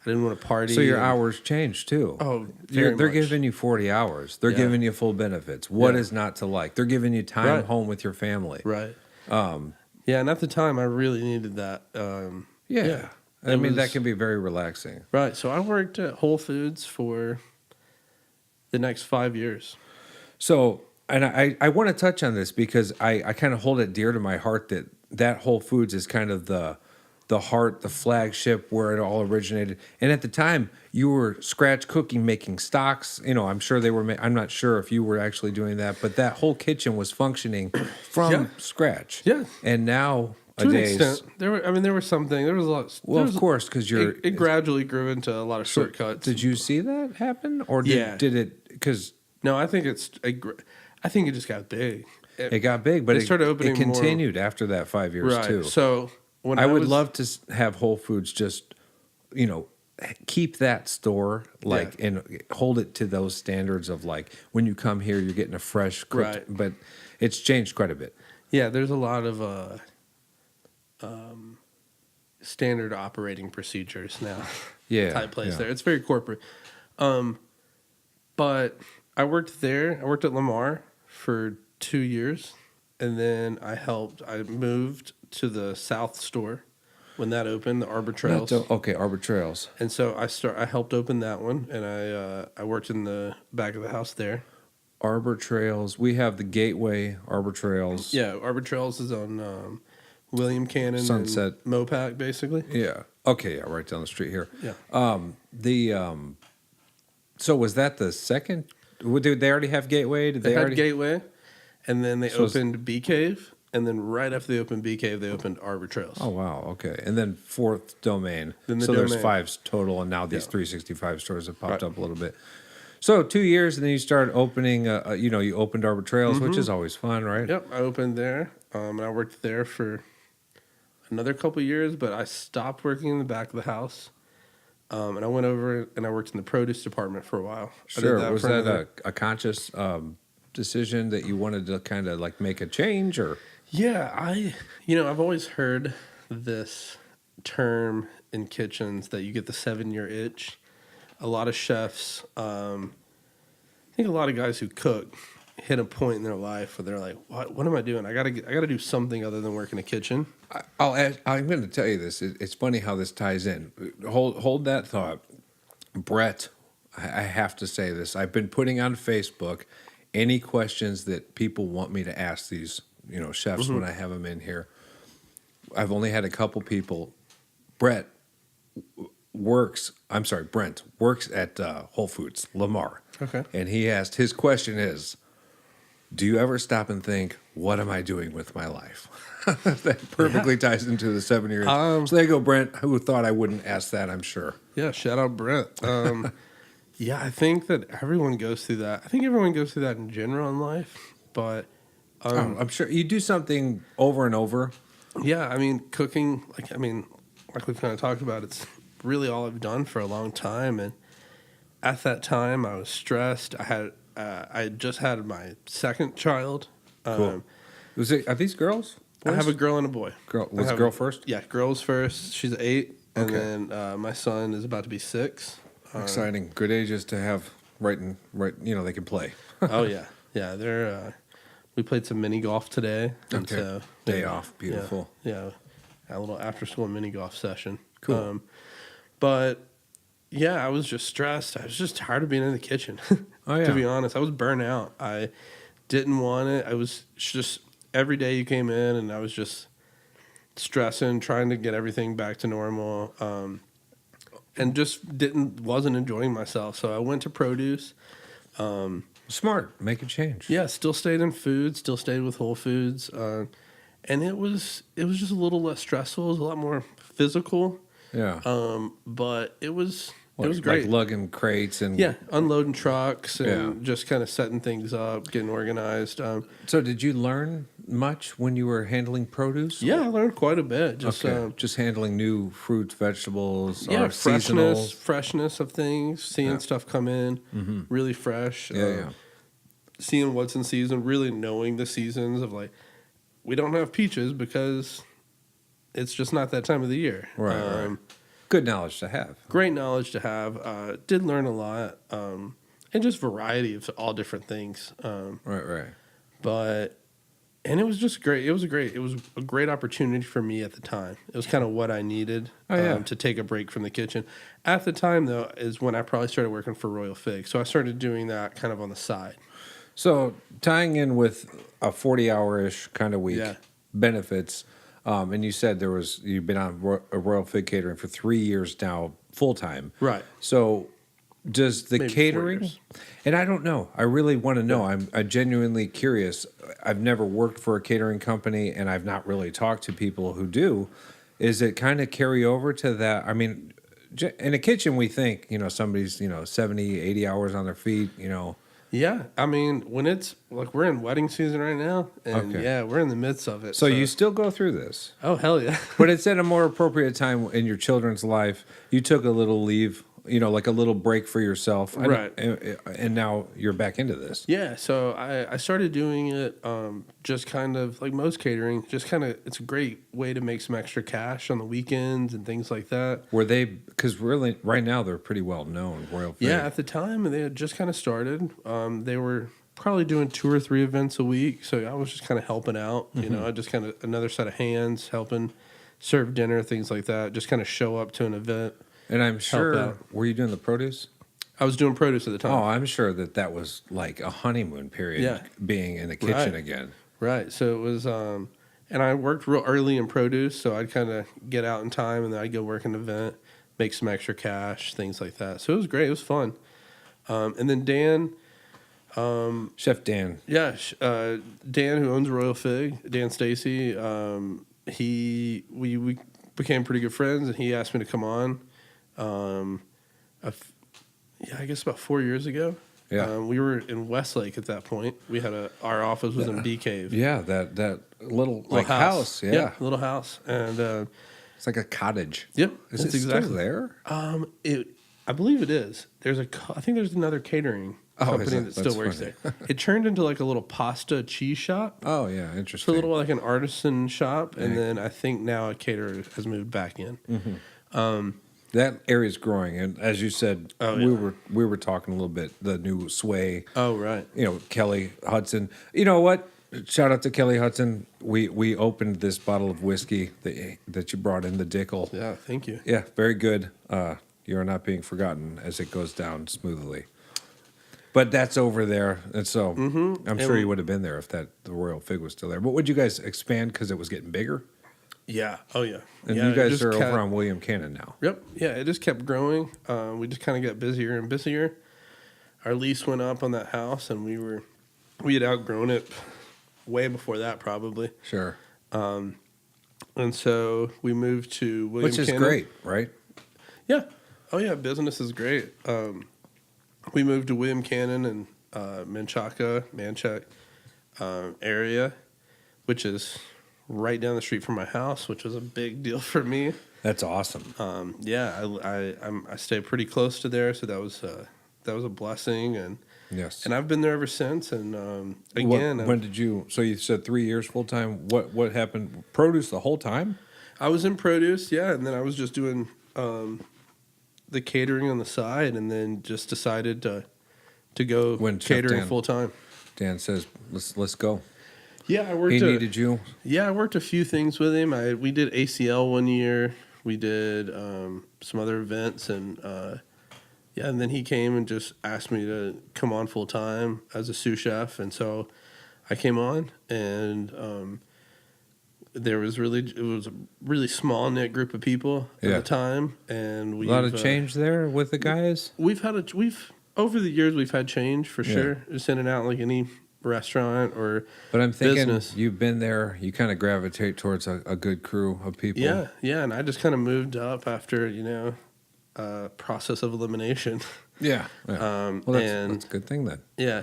want to party. So your hours changed too. Oh, they're giving you 40 hours. They're giving you full benefits. What is not to like? They're giving you time home with your family. Right. And at the time, I really needed that. That can be very relaxing. Right. So I worked at Whole Foods for the next 5 years. So, and I want to touch on this because I kind of hold it dear to my heart that Whole Foods is kind of the heart, the flagship where it all originated. And at the time, you were scratch cooking, making stocks. I'm sure they were. I'm not sure if you were actually doing that, but that whole kitchen was functioning from scratch. Yeah. And now. To an extent, there was something. There was a lot. Well, of course, because it gradually grew into a lot of shortcuts. Did you see that happen, or did it? Because no, I think I think it just got big. It got big, but it started opening. It continued after that 5 years too. So when I would love to have Whole Foods just, keep that store and hold it to those standards of like when you come here, you're getting a fresh cooked. Right. But It's changed quite a bit. Yeah, there's a lot of standard operating procedures now. Type place there. It's very corporate. But I worked there. I worked at Lamar for 2 years, and then I moved to the South store when that opened, the Arbor Trails. Okay, Arbor Trails. And so I helped open that one, and I worked in the back of the house there. Arbor Trails. We have the Gateway Arbor Trails. Yeah, Arbor Trails is on William Cannon Sunset and Mopac, basically. Yeah. Okay. Yeah. Right down the street here. Yeah. So was that the second? Did they already have Gateway? They had Gateway, and then they opened Bee Cave, and then right after they opened Bee Cave, they opened Arbor Trails. Oh wow. Okay. And then fourth Domain. Then there's 5 total, and now these 365 stores have popped up a little bit. So 2 years, and then you started opening. You opened Arbor Trails, which is always fun, right? Yep. I opened there, and I worked there for another couple of years, but I stopped working in the back of the house. And I went over and I worked in the produce department for a while. Sure. Was that a conscious decision that you wanted to kind of like make a change, or? Yeah, I've always heard this term in kitchens that you get the 7-year itch. A lot of chefs, I think a lot of guys who cook hit a point in their life where they're like, "What am I doing? I gotta do something other than work in a kitchen." I'm going to tell you this. It's funny how this ties in. Hold that thought, Brett. I have to say this. I've been putting on Facebook any questions that people want me to ask these, chefs when I have them in here. I've only had a couple people. Brent works at Whole Foods, Lamar. Okay. And he asked, his question is, do you ever stop and think, what am I doing with my life? That perfectly ties into the 7 years. So there you go, Brent, who thought I wouldn't ask that, I'm sure. Yeah, shout out Brent. Yeah, I think that everyone goes through that. I think everyone goes through that in general in life, but... I'm sure you do something over and over. Yeah, I mean, cooking, like we've kind of talked about, it's really all I've done for a long time, and at that time, I was stressed. I just had my second child. Cool. Are these girls? Boys? I have a girl and a boy. Girl first? Yeah, girls first. She's 8, and then my son is about to be 6. Exciting. Good ages to have right. They can play. Oh yeah, yeah. They're. We played some mini golf today. And okay. So, day off. Beautiful. Yeah. A little after school mini golf session. Cool. But yeah, I was just stressed. I was just tired of being in the kitchen. Oh yeah. To be honest, I was burnt out. I didn't want it. I was just every day you came in, and I was just stressing, trying to get everything back to normal. And just wasn't enjoying myself. So I went to produce. Smart. Make a change. Yeah, still stayed in food, still stayed with Whole Foods. And it was just a little less stressful. It was a lot more physical. Yeah. But it was great. Like lugging crates and... Yeah, unloading trucks and just kind of setting things up, getting organized. So did you learn much when you were handling produce? Yeah, I learned quite a bit. Just handling new fruits, vegetables, or seasonals. Freshness of things, seeing stuff come in really fresh. Seeing what's in season, really knowing the seasons of like, we don't have peaches because it's just not that time of the year. Right. Good knowledge to have. Great knowledge to have. Did learn a lot. And just variety of all different things. Right. And it was just great. It was a great opportunity for me at the time. It was kind of what I needed to take a break from the kitchen. At the time, though, is when I probably started working for Royal Fig. So I started doing that kind of on the side. So tying in with a 40-hour-ish kind of week, benefits, and you said you've been on Royal Fig Catering for 3 years now, full-time. Right. So does the Maybe catering, and I don't know, I really want to know, I'm genuinely curious. I've never worked for a catering company, and I've not really talked to people who do. Is it kind of carry over to that? I mean, in a kitchen, we think, somebody's, 70, 80 hours on their feet, Yeah, I mean, when it's like we're in wedding season right now, and we're in the midst of it. So you still go through this? Oh, hell yeah. But it's at a more appropriate time in your children's life. You took a little leave like a little break for yourself. Right. And now you're back into this. Yeah, so I started doing it just kind of like most catering, just kind of, it's a great way to make some extra cash on the weekends and things like that. Were they, because really right now they're pretty well known, Royal Fig. Yeah, at the time they had just kind of started. They were probably doing 2 or 3 events a week, so I was just kind of helping out, I just kind of another set of hands helping serve dinner, things like that, just kind of show up to an event. And I'm sure, were you doing the produce? I was doing produce at the time. Oh, I'm sure that was like a honeymoon period, being in the kitchen again. Right. So it was, and I worked real early in produce, so I'd kind of get out in time, and then I'd go work an event, make some extra cash, things like that. So it was great. It was fun. And then Dan, Chef Dan. Yeah, Dan, who owns Royal Fig, Dan Stacy. We became pretty good friends, and he asked me to come on. I guess about 4 years ago. Yeah, we were in Westlake at that point. We had our office was in Bee Cave. Yeah, that little house. Yeah, little house, and it's like a cottage. Yep, is it exactly still there? I believe it is. I think there's another catering company that still works there. It turned into like a little pasta cheese shop. Oh yeah, interesting. So a little like an artisan shop, and then I think now a caterer has moved back in. Mm-hmm. That area's growing, and as you said, we were talking a little bit. The new Sway. Oh right. Kelly Hudson. You know what? Shout out to Kelly Hudson. We opened this bottle of whiskey that you brought in, the Dickel. Yeah, thank you. Yeah, very good. You are not being forgotten as it goes down smoothly. But that's over there, and so I'm sure you would have been there if the Royal Fig was still there. But would you guys expand because it was getting bigger? Yeah. Oh yeah. And you guys are over on William Cannon now. Yep. Yeah, it just kept growing. We just kind of got busier and busier. Our lease went up on that house, and we had outgrown it way before that, probably. Sure. And so we moved to William Cannon. Which is great, right? Yeah. Oh yeah, business is great. We moved to William Cannon and Manchaca area, which is right down the street from my house, which was a big deal for me. That's awesome. I stay pretty close to there, so that was a blessing, and yes, and I've been there ever since. And again, when did you? So you said 3 years full time. What happened? Produce the whole time? I was in produce, yeah, and then I was just doing the catering on the side, and then just decided to go catering full time. Dan says, "Let's go." Yeah, I worked. He needed you. Yeah, I worked a few things with him. We did ACL one year. We did some other events, and and then he came and just asked me to come on full time as a sous chef, and so I came on, and it was a really small knit group of people at the time, and a lot of change there with the guys. We've over the years we've had change for sure, just in and out like any restaurant or but I'm thinking business. You've been there, you kind of gravitate towards a good crew of people. Yeah, and I just kind of moved up after process of elimination. Yeah. Well, that's a good thing then. Yeah,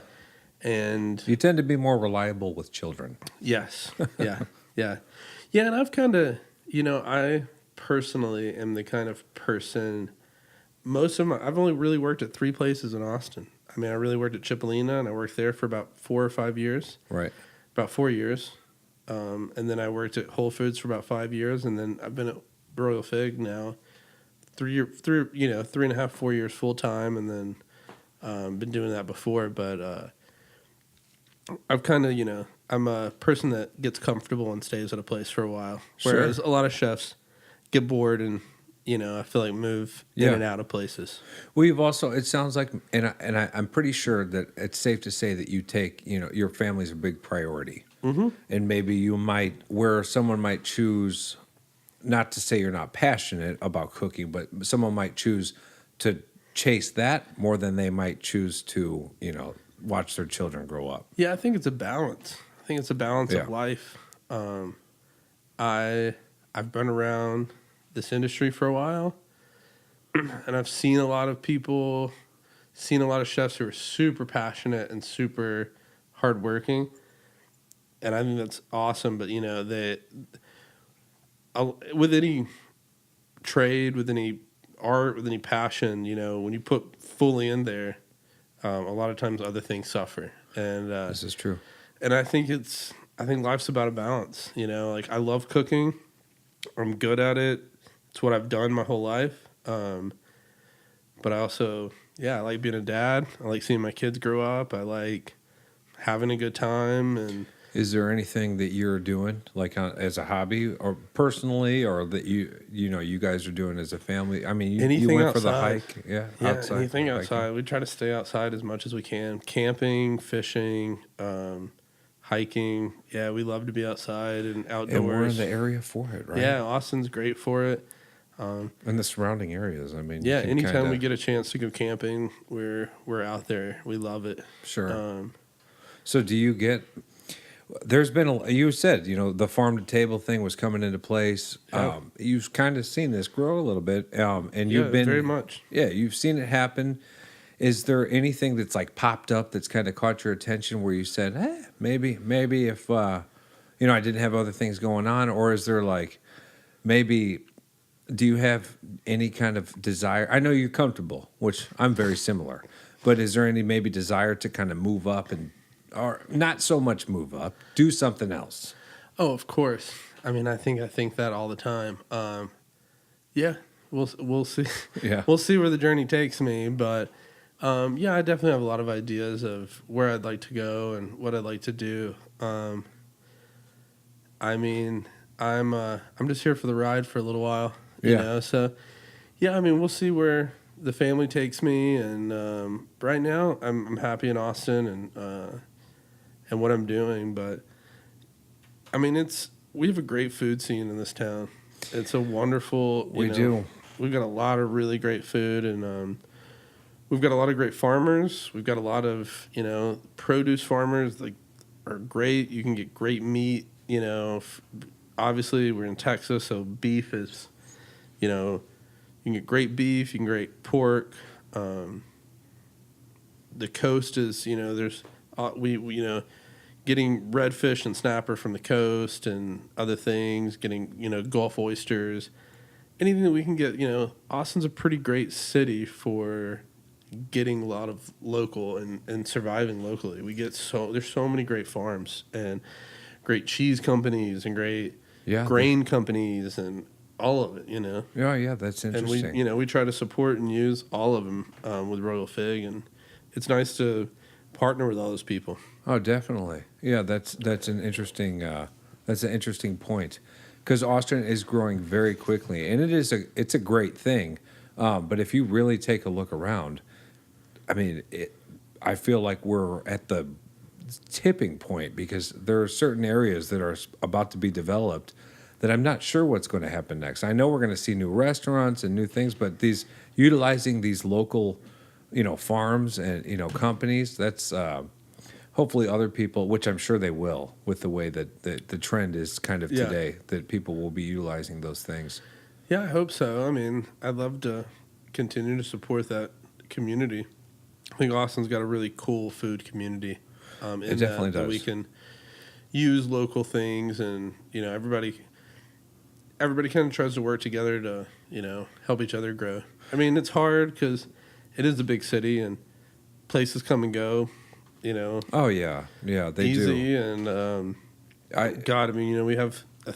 and you tend to be more reliable with children. Yes. Yeah, and I've kind of I personally am the kind of person. I've only really worked at 3 places in Austin. I mean, I really worked at Cipollina, and I worked there for about 4 or 5 years. Right. About 4 years. And then I worked at Whole Foods for about 5 years, and then I've been at Royal Fig now 3.5, 4 years full time, and then been doing that before. But I've kind of, I'm a person that gets comfortable and stays at a place for a while. Whereas a lot of chefs get bored and I feel like move in and out of places. We've also, it sounds like, and I'm pretty sure that it's safe to say that you take, your family's a big priority. Mm-hmm. And maybe where someone might choose, not to say you're not passionate about cooking, but someone might choose to chase that more than they might choose to, watch their children grow up. Yeah, I think it's a balance. I think it's a balance of life. I've been around this industry for a while, and I've seen a lot of people, seen a lot of chefs who are super passionate and super hardworking, and I think that's awesome. But with any trade, with any art, with any passion, when you put fully in there, a lot of times other things suffer. And this is true. And I think life's about a balance. Like I love cooking. I'm good at it. It's what I've done my whole life. But I also, I like being a dad. I like seeing my kids grow up. I like having a good time. And is there anything that you're doing like as a hobby or personally, or that you guys are doing as a family? I mean, you went outside for the hike, outside. Anything outside. We try to stay outside as much as we can. Camping, fishing, hiking. Yeah, we love to be outside and outdoors. And we're in the area for it, right? Yeah, Austin's great for it. And the surrounding areas. I mean, anytime we get a chance to go camping, we're out there. We love it. Sure. So do you get? There's been you said the farm to table thing was coming into place. Yeah. You've kind of seen this grow a little bit, and you've been very much. Yeah, you've seen it happen. Is there anything that's like popped up that's kind of caught your attention where you said, maybe if I didn't have other things going on, or is there like maybe? Do you have any kind of desire? I know you're comfortable, which I'm very similar, but is there any maybe desire to kind of move up or not so much move up, do something else? Oh, of course. I mean, I think that all the time. We'll see. Yeah, we'll see where the journey takes me, but I definitely have a lot of ideas of where I'd like to go and what I'd like to do. I mean, I'm just here for the ride for a little while. So I mean, we'll see where the family takes me, and right now I'm happy in Austin and what I'm doing, but I mean, we have a great food scene in this town. It's a wonderful. We do. We've got a lot of really great food, and we've got a lot of great farmers. We've got a lot of produce farmers like are great. You can get great meat. Obviously we're in Texas, so beef is. You can get great beef, you can get great pork. The coast is, there's we getting redfish and snapper from the coast and other things. Getting Gulf oysters, anything that we can get. Austin's a pretty great city for getting a lot of local and surviving locally. There's so many great farms and great cheese companies and great grain companies and. All of it, Yeah, that's interesting. And we try to support and use all of them with Royal Fig, and it's nice to partner with all those people. Oh, definitely. Yeah, that's an interesting point, because Austin is growing very quickly, and it's a great thing. But if you really take a look around, I mean, I feel like we're at the tipping point, because there are certain areas that are about to be developed that I'm not sure what's going to happen next. I know we're going to see new restaurants and new things, but utilizing these local, farms and companies, that's hopefully other people, which I'm sure they will, with the way that the trend is kind of today, that people will be utilizing those things. Yeah, I hope so. I mean, I'd love to continue to support that community. I think Austin's got a really cool food community. It definitely does. That we can use local things, and everybody kind of tries to work together to, help each other grow. I mean, it's hard because it is a big city and places come and go, Oh, yeah. Yeah, they easy, do. Easy, and we have, I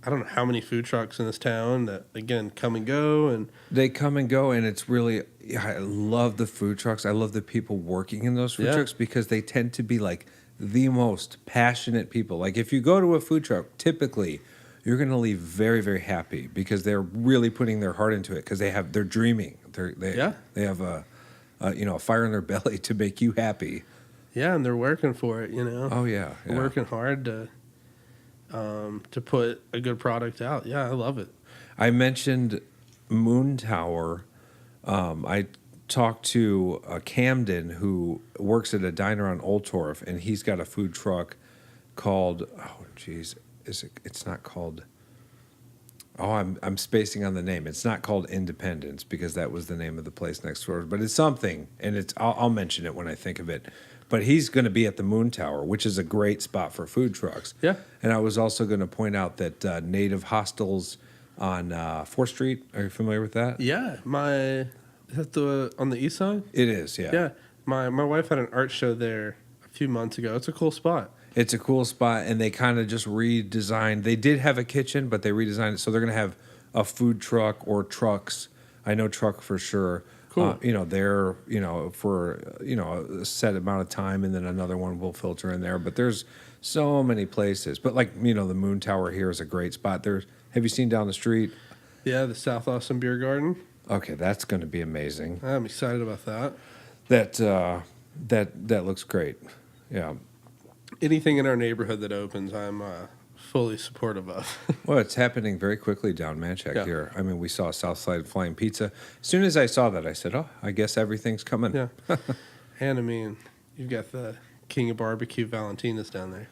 don't know how many food trucks in this town that, again, come and go. And they come and go, and it's really, I love the food trucks. I love the people working in those food trucks, because they tend to be, like, the most passionate people. Like, if you go to a food truck, typically you're going to leave very, very happy, because they're really putting their heart into it, because they're dreaming. They have a fire in their belly to make you happy. Yeah, and they're working for it, Oh, yeah. They're working hard to put a good product out. Yeah, I love it. I mentioned Moon Tower. I talked to Camden, who works at a diner on Old Torf, and he's got a food truck called, it's not called, I'm spacing on the name. It's not called Independence, because that was the name of the place next door, but it's something, and I'll mention it when I think of it. But he's going to be at the Moon Tower, which is a great spot for food trucks. Yeah. And I was also going to point out that Native Hostels on 4th Street. Are you familiar with that? Yeah, is that on the east side? It is, yeah. Yeah, my wife had an art show there a few months ago. It's a cool spot. It's a cool spot, and they kind of just redesigned. They did have a kitchen, but they redesigned it, so they're going to have a food truck or trucks. I know truck for sure. Cool. They're, for, a set amount of time, and then another one will filter in there. But there's so many places. But, the Moon Tower here is a great spot. Have you seen down the street? Yeah, the South Austin Beer Garden. Okay, that's going to be amazing. I'm excited about that. That looks great. Yeah. Anything in our neighborhood that opens, I'm fully supportive of. Well, it's happening very quickly down Manchac here. I mean, we saw Southside Flying Pizza. As soon as I saw that, I said, "Oh, I guess everything's coming." Yeah. And I mean, you've got the King of Barbecue Valentina's down there.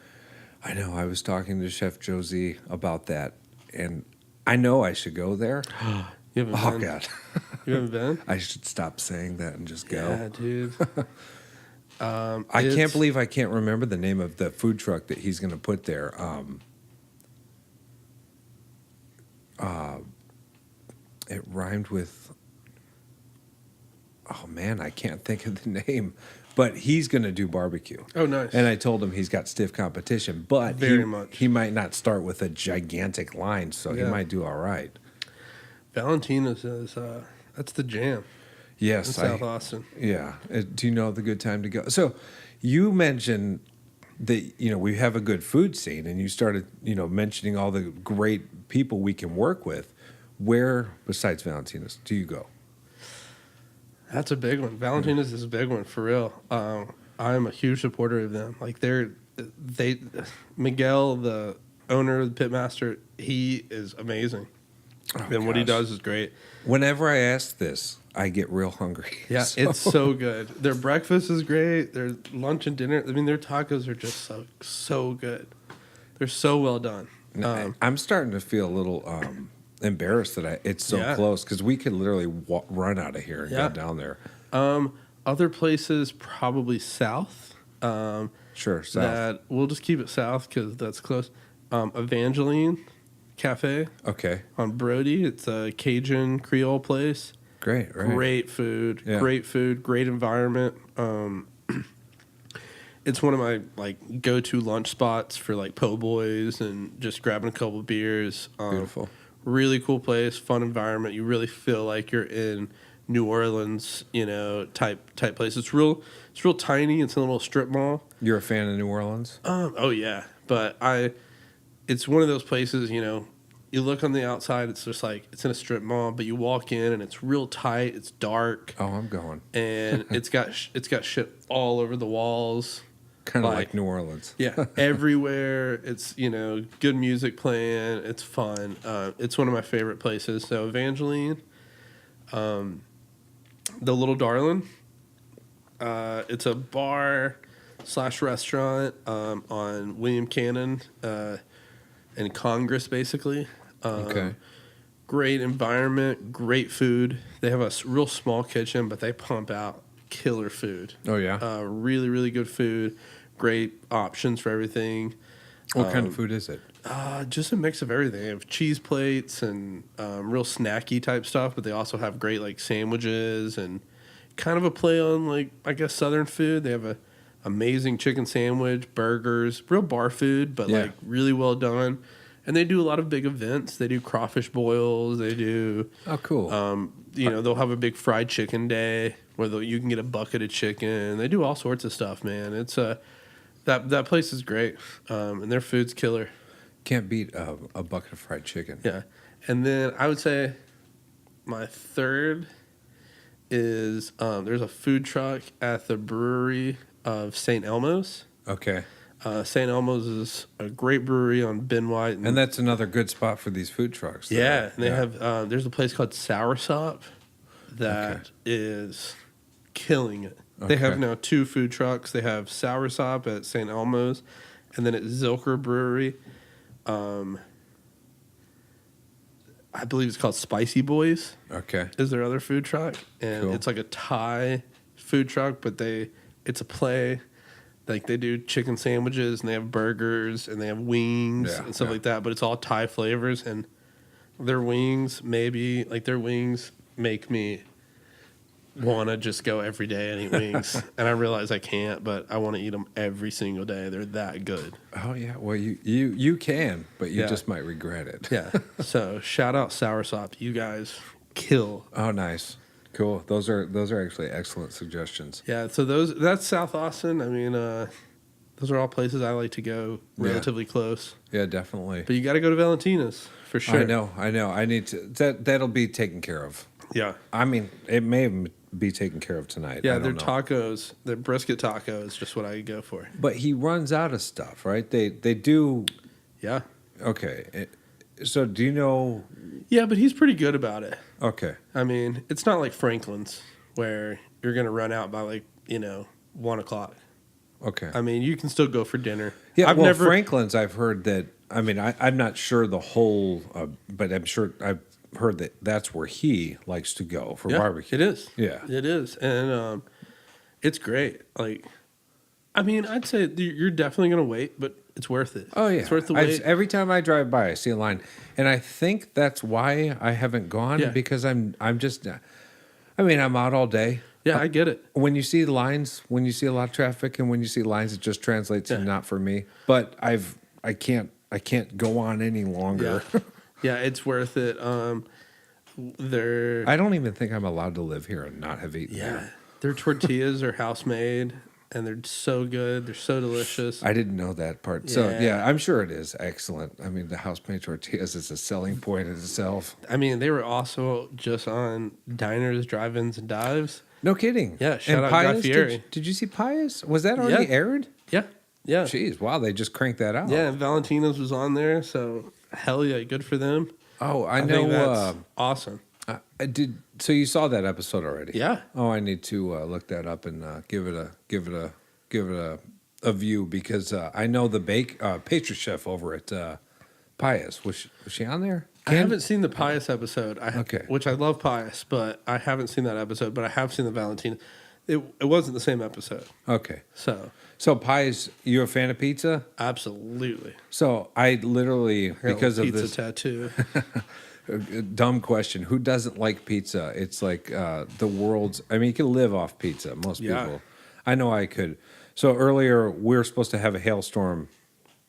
I know. I was talking to Chef Josie about that, and I know I should go there. You haven't been? Oh, God. You haven't been? I should stop saying that and just go. Yeah, dude. I can't believe I can't remember the name of the food truck that he's going to put there. It rhymed with, oh man, I can't think of the name, but he's going to do barbecue. Oh, nice. And I told him he's got stiff competition, but Very much. He might not start with a gigantic line, so he might do all right. Valentina's is, that's the jam. Yes. In South Austin. Yeah. Do you know the good time to go? So you mentioned that, we have a good food scene, and you started, mentioning all the great people we can work with. Where, besides Valentina's, do you go? That's a big one. Valentina's is a big one, for real. I'm a huge supporter of them. Like, Miguel, the owner, the pitmaster, he is amazing. Oh, and what he does is great. Whenever I ask this, I get real hungry. Yeah, it's so good. Their breakfast is great. Their lunch and dinner, I mean, their tacos are just so good. They're so well done. I'm starting to feel a little embarrassed that it's so close, because we could literally run out of here and go down there. Other places, probably south. Sure, south. We'll just keep it south because that's close. Evangeline Cafe. Okay. On Brody. It's a Cajun Creole place. Great, right. Great food. Yeah. Great food. Great environment. It's one of my go-to lunch spots for po' boys and just grabbing a couple of beers. Beautiful. Really cool place, fun environment. You really feel like you're in New Orleans, type place. It's real tiny. It's in a little strip mall. You're a fan of New Orleans? Oh yeah, but it's one of those places. You look on the outside, it's just it's in a strip mall, but you walk in and it's real tight. It's dark. Oh, I'm going. And it's got shit all over the walls. Kind of like New Orleans. Yeah, everywhere. It's, good music playing. It's fun. It's one of my favorite places. So Evangeline, the Little Darlin', it's a bar/restaurant on William Cannon and Congress, basically. Okay. Great environment, great food. They have a real small kitchen, but they pump out killer food. Oh, yeah? Really, really good food. Great options for everything. What kind of food is it? Just a mix of everything. They have cheese plates and real snacky type stuff, but they also have great sandwiches and kind of a play on Southern food. They have a amazing chicken sandwich, burgers, real bar food, but really well done. And they do a lot of big events. They do crawfish boils. They do. Oh, cool. They'll have a big fried chicken day where you can get a bucket of chicken. They do all sorts of stuff, man. It's that place is great, and their food's killer. Can't beat a bucket of fried chicken. Yeah, and then I would say my third is there's a food truck at the brewery of St. Elmo's. Okay. St. Elmo's is a great brewery on Ben White. And that's another good spot for these food trucks. Yeah, and they have there's a place called Soursop that is killing it. Okay. They have now 2 food trucks. They have Soursop at St. Elmo's, and then at Zilker Brewery, I believe it's called Spicy Boys. Okay. Is their other food truck. And it's like a Thai food truck, but it's a play. They do chicken sandwiches, and they have burgers, and they have wings and stuff like that, but it's all Thai flavors. And Their wings, maybe. Like, their wings make me want to just go every day and eat wings. And I realize I can't, but I want to eat them every single day. They're that good. Oh, yeah. Well, you can, but you just might regret it. Yeah. So, shout out Soursop. You guys kill. Oh, nice. Cool. Those are actually excellent suggestions. Yeah, so that's South Austin. I mean, those are all places I like to go relatively close. Yeah, definitely. But you got to go to Valentina's for sure. I know. I need to. That'll be taken care of. Yeah. I mean, it may even be taken care of tonight. Yeah, their tacos, their brisket taco is just what I go for. But he runs out of stuff, right? They do. Yeah. Okay. So do you know? Yeah, but he's pretty good about it. Okay. I mean, it's not like Franklin's where you're going to run out by 1 o'clock. Okay. I mean, you can still go for dinner. Yeah, Franklin's, I've heard that, I mean, I'm not sure the whole, but I'm sure I've heard that that's where he likes to go for barbecue. It is. Yeah. It is. And it's great. Like, I mean, I'd say you're definitely going to wait, but it's worth it. Oh, yeah. It's worth the wait. Every time I drive by, I see a line. And I think that's why I haven't gone, because I'm just, I mean, I'm out all day. Yeah, I get it. When you see lines, when you see a lot of traffic, and when you see lines, it just translates to not for me. But I can't go on any longer. Yeah, it's worth it. I don't even think I'm allowed to live here and not have eaten there. Their tortillas are house made, and they're so good. They're so delicious. I didn't know that part. Yeah. So yeah, I'm sure it is excellent. I mean, the house made tortillas is a selling point in itself. I mean, they were also just on diners, drive-ins, and dives. No kidding. Yeah, shout out Guy Fieri. Did you see Pius? Was that already aired? Yeah. Jeez, wow, they just cranked that out. Yeah, Valentina's was on there, so hell yeah, good for them. Oh, I know. Think that's awesome. I did. So you saw that episode already? Yeah. Oh, I need to look that up and give it a view, because I know the pastry chef over at Pius. Was she on there? I haven't seen the Pius episode. Okay. Which I love Pius, but I haven't seen that episode. But I have seen the Valentina. It wasn't the same episode. Okay. So Pius, you a fan of pizza? Absolutely. So I literally, because of pizza this tattoo. dumb question, who doesn't like pizza? It's like the world's. I mean, you can live off pizza. Most people. I know I could. So earlier we were supposed to have a hailstorm,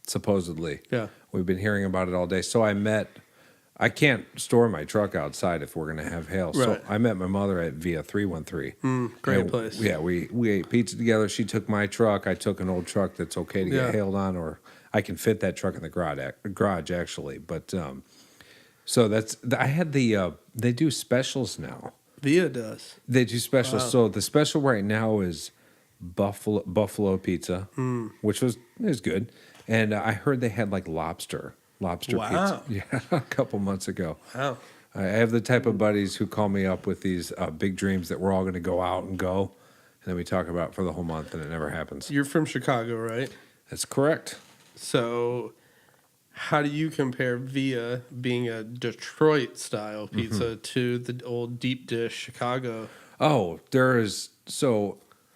supposedly. Yeah. We've been hearing about it all day. So I can't store my truck outside if we're going to have hail. Right. So I met my mother at Via 313. Great place. Yeah, we ate pizza together. She took my truck. I took an old truck that's okay to get hailed on, or I can fit that truck in the garage actually. But so I had they do specials now. Via does. They do specials. Wow. So the special right now is buffalo pizza, which is good. And I heard they had like lobster pizza. Yeah, a couple months ago. Wow. I have the type of buddies who call me up with these big dreams that we're all going to go out and go, and then we talk about it for the whole month, and it never happens. You're from Chicago, right? That's correct. So how do you compare Via being a Detroit-style pizza to the old deep dish Chicago? Oh,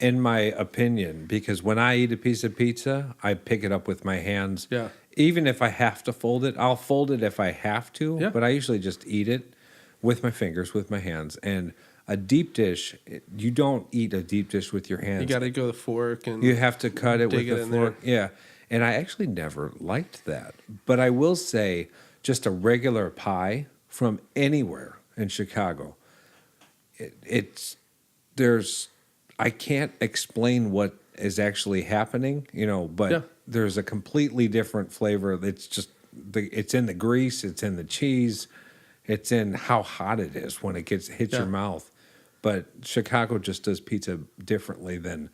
in my opinion, because when I eat a piece of pizza, I pick it up with my hands. Yeah. Even if I have to fold it, I'll fold it if I have to, but I usually just eat it with my fingers, with my hands. And a deep dish, you don't eat a deep dish with your hands. You got to go with the fork. And you have to cut it with the fork. There. Yeah. And I actually never liked that. But I will say, just a regular pie from anywhere in Chicago, I can't explain what is actually happening, but there's a completely different flavor. It's just it's in the grease, it's in the cheese, it's in how hot it is when it hits your mouth. But Chicago just does pizza differently than.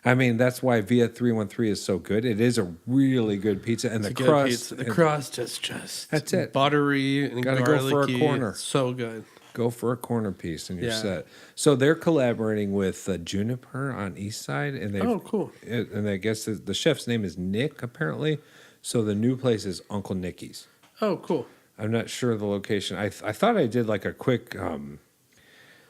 I mean, that's why Via 313 is so good. It is a really good pizza, and the crust is just that's it, buttery and gotta garlicky. go for a corner. It's so good. Go for a corner piece and you're set. So they're collaborating with Juniper on East Side, and cool. And I guess the chef's name is Nick apparently. So the new place is Uncle Nicky's. Oh, cool. I'm not sure of the location. I thought I did like a quick,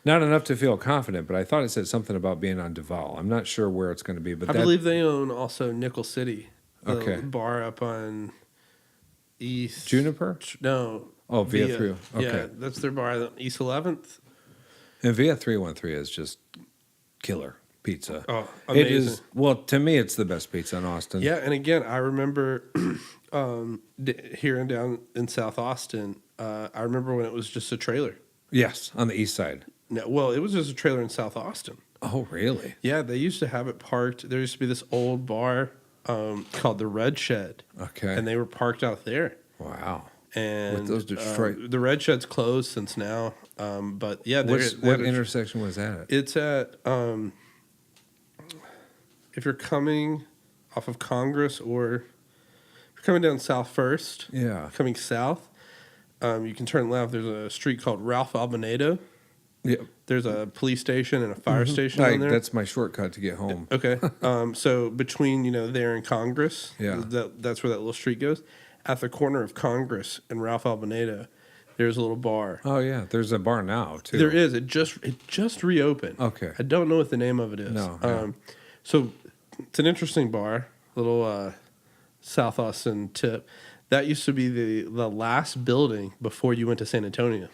not enough to feel confident, but I thought it said something about being on Duval. I'm not sure where it's going to be, but I believe they own also Nickel City. The bar up on East Juniper. No. Oh, Via 3. Okay. Yeah, that's their bar on East 11th. And Via 313 is just killer pizza. Oh, amazing. It is, well, to me, it's the best pizza in Austin. Yeah, and again, I remember here and down in South Austin, I remember when it was just a trailer. Yes, on the east side. No, well, it was just a trailer in South Austin. Oh, really? Yeah, they used to have it parked. There used to be this old bar called the Red Shed. Okay. And they were parked out there. Wow. And with those Detroit... the Red Shed's closed since now. But yeah, what intersection was that at? It's at if you're coming off of Congress, or if you're coming down South First, coming south, you can turn left. There's a street called Ralph Albanado. Yep. There's a police station and a fire station on there. That's my shortcut to get home. Okay. So between there and Congress, that's where that little street goes. At the corner of Congress and Ralph Albanado, there's a little bar. Oh yeah, there's a bar now too. There is. It just reopened. Okay. I don't know what the name of it is. No. So it's an interesting bar. Little South Austin tip. That used to be the last building before you went to San Antonio.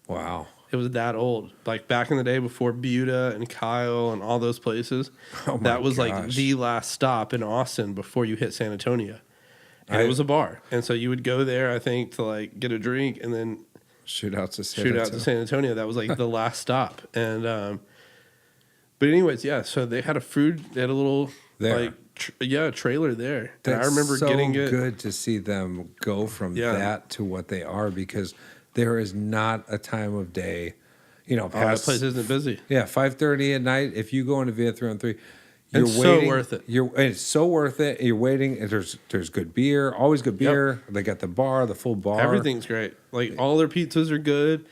Wow. It was that old. Like back in the day before Buda and Kyle and all those places. Oh my that was gosh. like the last stop in Austin before you hit San Antonio. And it was a bar. And so you would go there, I think, to like get a drink and then shoot out to San Antonio. That was like the last stop. And but anyways, yeah, so they had they had a little there. trailer there. That's and I remember so getting it. Good to see them go from that to what they are, because there is not a time of day, past, that place isn't busy. Yeah, 5:30 at night. If you go into Via 313, you're it's waiting. So worth it. It's so worth it. You're waiting. And there's good beer, always good beer. Yep. They got the bar, the full bar. Everything's great. Like all their pizzas are good.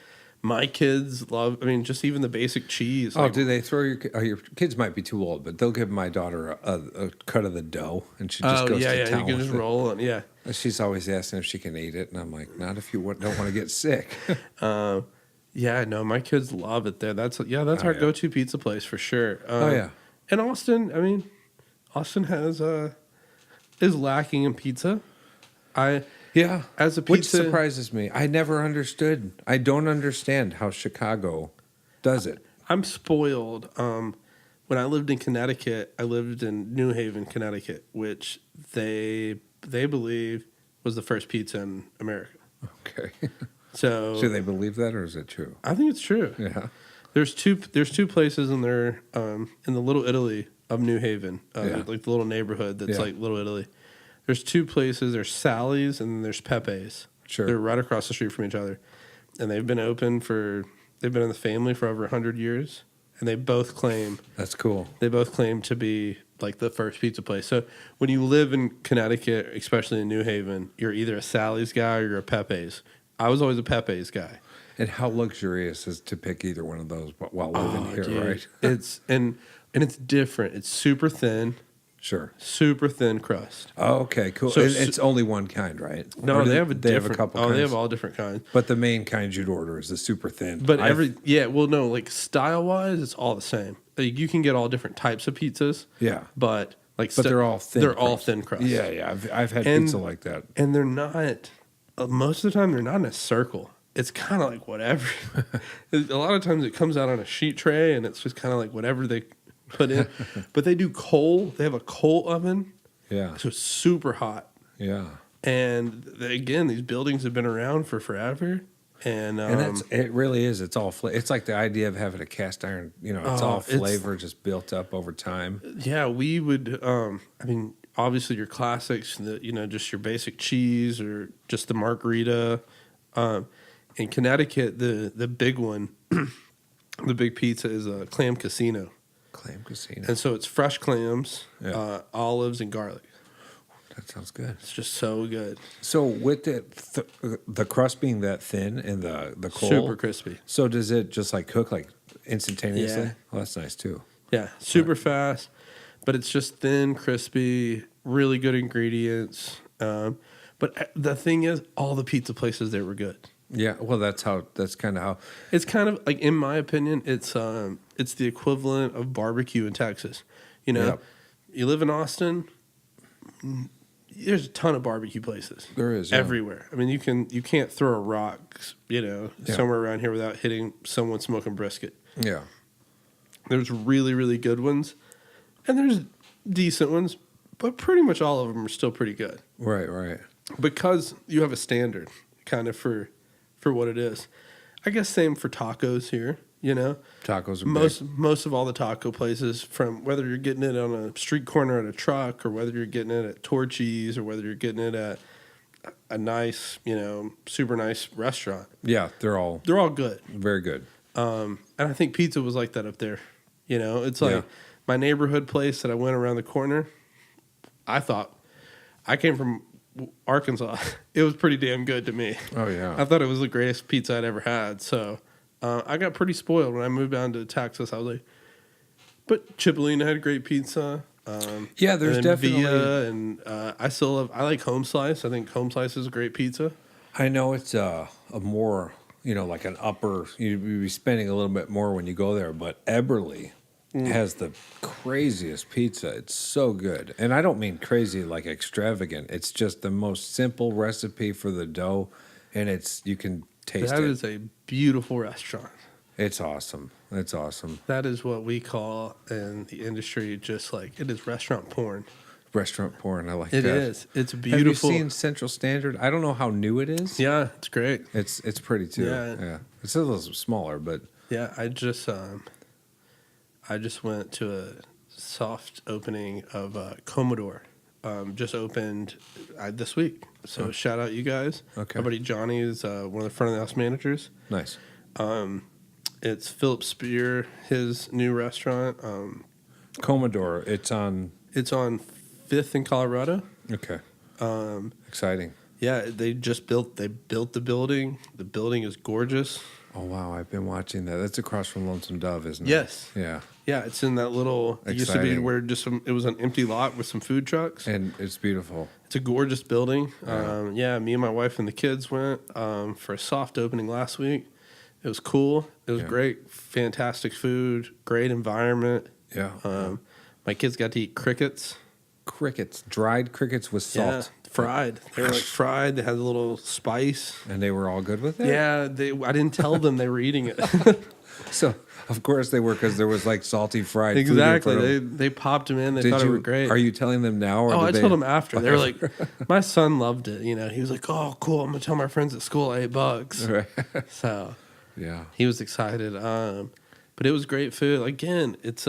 My kids love. I mean, just even the basic cheese. Oh, do they throw your kids? Might be too old, but they'll give my daughter a cut of the dough, and she just goes to town. You can just roll it. Yeah. She's always asking if she can eat it, and I'm like, not if you don't want to get sick. Yeah, no, my kids love it there. That's our go-to pizza place for sure. And Austin, I mean, Austin is lacking in pizza. As a pizza, which surprises me. I never understood. I don't understand how Chicago does it. I'm spoiled. When I lived in Connecticut, I lived in New Haven, Connecticut, which they believe was the first pizza in America. Okay. So do they believe that, or is it true? I think it's true. Yeah. There's two places in there in the Little Italy of New Haven, like the little neighborhood that's like Little Italy. There's two places. There's Sally's and then there's Pepe's. Sure. They're right across the street from each other, and they've been in the family for over 100 years, and they both claim that's cool. They both claim to be like the first pizza place. So when you live in Connecticut, especially in New Haven, you're either a Sally's guy or you're a Pepe's. I was always a Pepe's guy. And how luxurious is to pick either one of those while living here, dude. right? It's and it's different. It's super thin. Sure. Super thin crust. Oh, okay, cool. So it's only one kind, right? No, they have a couple kinds? They have all different kinds. But the main kind you'd order is the super thin. But like style-wise, it's all the same. Like, you can get all different types of pizzas. Yeah. But they're all thin. They're all thin crust. Yeah. I've had pizza like that. And they're not, most of the time, they're not in a circle. It's kind of like whatever. A lot of times it comes out on a sheet tray, and it's just kind of like whatever they put in. But they do coal. They have a coal oven. Yeah. So it's super hot. Yeah. And again, these buildings have been around for forever. And it really is. It's all it's like the idea of having a cast iron. It's all flavor just built up over time. Yeah, we would. I mean, obviously your classics. Just your basic cheese or just the margarita. In Connecticut, the big one, the big pizza is a clam casino. Clam casino. And so it's fresh clams, olives, and garlic. That sounds good. It's just so good. So with the crust being that thin and the coal, super crispy. So does it just like cook like instantaneously? Yeah. Well, that's nice too. Yeah, super fast, but it's just thin, crispy, really good ingredients. But the thing is, all the pizza places there were good. Yeah, well, that's kind of how it's kind of like, in my opinion, it's the equivalent of barbecue in Texas. You live in Austin, there's a ton of barbecue places. There is everywhere. I mean, you can't throw a rock, somewhere around here without hitting someone smoking brisket. Yeah. There's really, really good ones, and there's decent ones, but pretty much all of them are still pretty good. Right. Because you have a standard kind of for what it is. I guess same for tacos here, Tacos are most of all the taco places, from whether you're getting it on a street corner at a truck, or whether you're getting it at Torchy's, or whether you're getting it at a nice, super nice restaurant. Yeah, they're all good. Very good. And I think pizza was like that up there. It's like my neighborhood place that I went around the corner. I came from Arkansas. It was pretty damn good to me. Oh, yeah. I thought it was the greatest pizza I'd ever had. So I got pretty spoiled when I moved down to Texas. I was like, but Cipollina had great pizza. There's definitely Via, and I like Home Slice. I think Home Slice is a great pizza. I know it's a more, like an upper, you'd be spending a little bit more when you go there, but Eberly has the craziest pizza. It's so good. And I don't mean crazy like extravagant. It's just the most simple recipe for the dough, and you can taste it. That is a beautiful restaurant. It's awesome. It's awesome. That is what we call in the industry just like, it is restaurant porn. Restaurant porn. I like that. It is. It's beautiful. Have you seen Central Standard? I don't know how new it is. Yeah, it's great. It's pretty too. Yeah. It's a little smaller, but yeah, I just went to a soft opening of Commodore. Just opened this week. So shout out you guys. Okay. My buddy Johnny is one of the front of the house managers. Nice. It's Philip Spear, his new restaurant. Commodore. It's on 5th in Colorado. Okay. Exciting. Yeah, they built the building. The building is gorgeous. Oh, wow. I've been watching that. That's across from Lonesome Dove, isn't it? Yes. Yeah. Yeah, it's in that little... It used to be where it was an empty lot with some food trucks. And it's beautiful. It's a gorgeous building. Yeah. Me and my wife and the kids went for a soft opening last week. It was cool. It was great. Fantastic food. Great environment. Yeah. My kids got to eat crickets. Dried crickets with salt. Yeah, fried. They were like fried. They had a little spice. And they were all good with it? Yeah, I didn't tell them they were eating it. So, of course they were, because there was like salty fried food. Exactly. They popped them in. They thought it were great. Are you telling them now? Or I told them after. They were like, my son loved it. He was like, oh, cool. I'm going to tell my friends at school I ate bugs. Right. So, yeah. He was excited. But it was great food. Again, it's...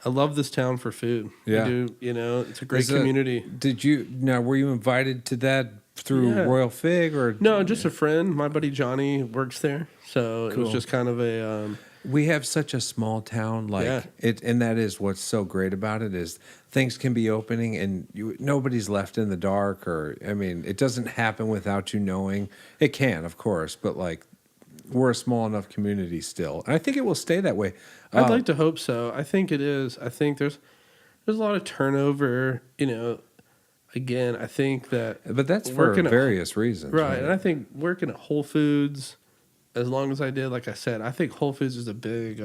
I love this town for food. Yeah. I do, it's a great community. Were you invited to that through Royal Fig or? No, just a friend. My buddy Johnny works there. So Cool. It was just kind of a, we have such a small town, and that is what's so great about it is things can be opening and nobody's left in the dark, it doesn't happen without you knowing. It can, of course, but we're a small enough community still, and I think it will stay that way. I'd like to hope so. I think it is. I think there's a lot of turnover. Again, I think that, but that's for various reasons, right? And I think working at Whole Foods, as long as I did, like I said, I think Whole Foods is a big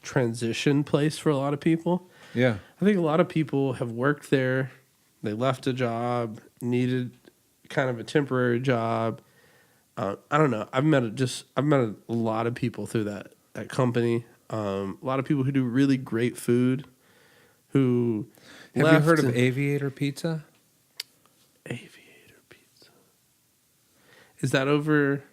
transition place for a lot of people. Yeah, I think a lot of people have worked there. They left a job, needed kind of a temporary job. I don't know. I've met a lot of people through that company. A lot of people who do really great food. Have you heard of Aviator Pizza? Aviator Pizza. Is that over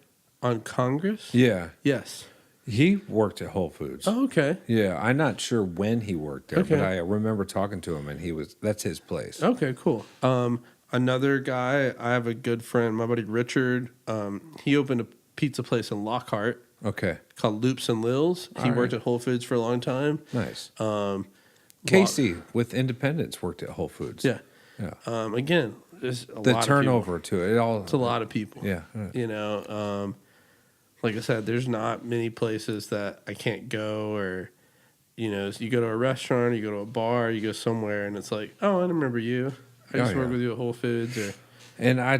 on Congress? Yeah. Yes. He worked at Whole Foods. Oh, okay. Yeah, I'm not sure when he worked there, but I remember talking to him, and that's his place. Okay, cool. Another guy, I have a good friend, my buddy Richard. He opened a pizza place in Lockhart. Okay. Called Loops and Lils. He worked at Whole Foods for a long time. Nice. Casey with Independence worked at Whole Foods. Yeah. Yeah. Again, there's a lot the turnover of people. to it. It's a lot of people. Yeah. Like I said, there's not many places that I can't go, or you go to a restaurant, you go to a bar, you go somewhere, and it's like, oh, I remember you. I just work with you at Whole Foods. And I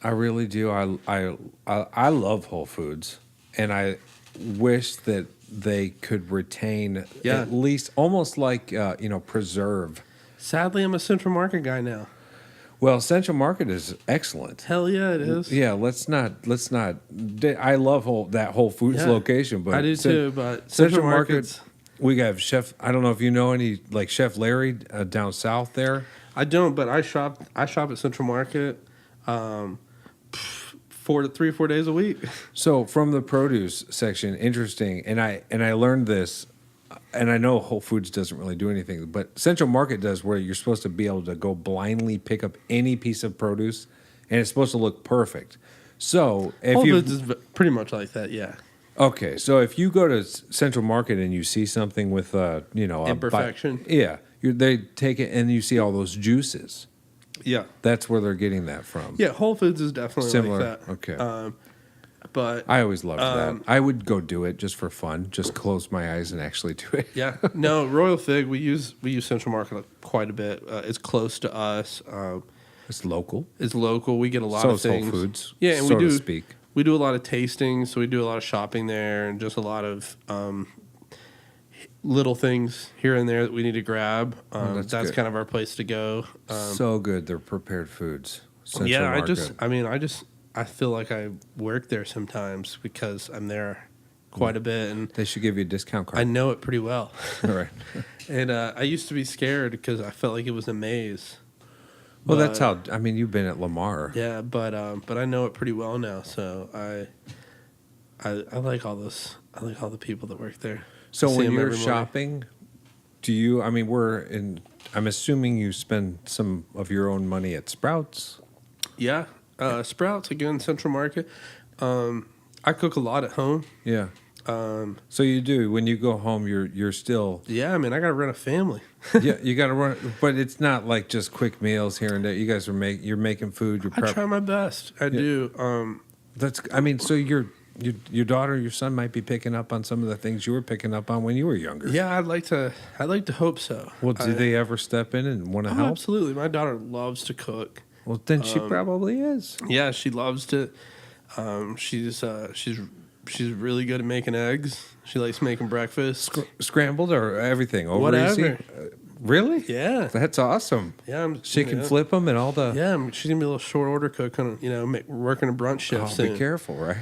really do. I love Whole Foods, and I wish that they could retain at least almost like preserve. Sadly, I'm a Central Market guy now. Well, Central Market is excellent. Hell yeah, it is. Yeah, let's not. I love that Whole Foods location, but I do too. But Central Market, we got Chef. I don't know if you know any like Chef Larry down south there. I don't, but I shop at Central Market, 3 or 4 days a week. So from the produce section, interesting, and I learned this. And I know Whole Foods doesn't really do anything, but Central Market does, where you're supposed to be able to go blindly pick up any piece of produce, and it's supposed to look perfect. So if Whole Foods is pretty much like that, yeah. Okay, so if you go to Central Market and you see something with imperfection, they take it and you see all those juices. Yeah, that's where they're getting that from. Yeah, Whole Foods is definitely similar. Like that. Okay. But I always loved that. I would go do it just for fun, just close my eyes and actually do it. Yeah. No, Royal Fig, we use Central Market quite a bit. It's close to us. It's local. It's local. We get a lot of things. Whole Foods. Yeah, and so to speak. We do a lot of tastings, so we do a lot of shopping there, and just a lot of little things here and there that we need to grab. That's kind of our place to go. So good, they're prepared foods. Central Market. I feel like I work there sometimes because I'm there quite a bit, and they should give you a discount card. I know it pretty well. All right. And I used to be scared because I felt like it was a maze. Well, that's how. I mean, you've been at Lamar. Yeah, but I know it pretty well now. So I like all those. I like all the people that work there. So when you're shopping, do you? I mean, I'm assuming you spend some of your own money at Sprouts. Yeah. Sprouts, again, Central Market. I cook a lot at home. Yeah. So you do. When you go home, you're still. Yeah, I mean, I got to run a family. Yeah, you got to run, but it's not like just quick meals here and there. You guys you're making food. I try my best. I do. So your daughter, your son might be picking up on some of the things you were picking up on when you were younger. Yeah, I'd like to hope so. Well, do they ever step in and want to help? Absolutely. My daughter loves to cook. Well, then she probably is. Yeah, she loves to. She's really good at making eggs. She likes making breakfast, scrambled or everything. Over whatever. Easy? Really? Yeah, that's awesome. Yeah, she can flip them and all the. Yeah, she's gonna be a little short order cook. Working a brunch shift. Soon. Be careful, right?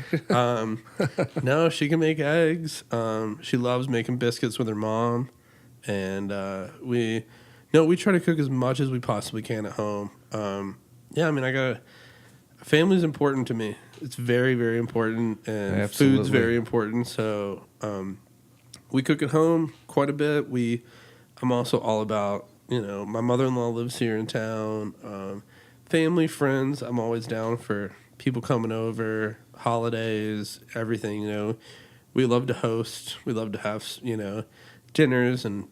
No, she can make eggs. She loves making biscuits with her mom, and we try to cook as much as we possibly can at home. Yeah, I mean, family's important to me. It's very, very important, and Absolutely. Food's very important. So we cook at home quite a bit. I'm also all about, my mother-in-law lives here in town. Family, friends, I'm always down for people coming over, holidays, everything. We love to host. We love to have, dinners and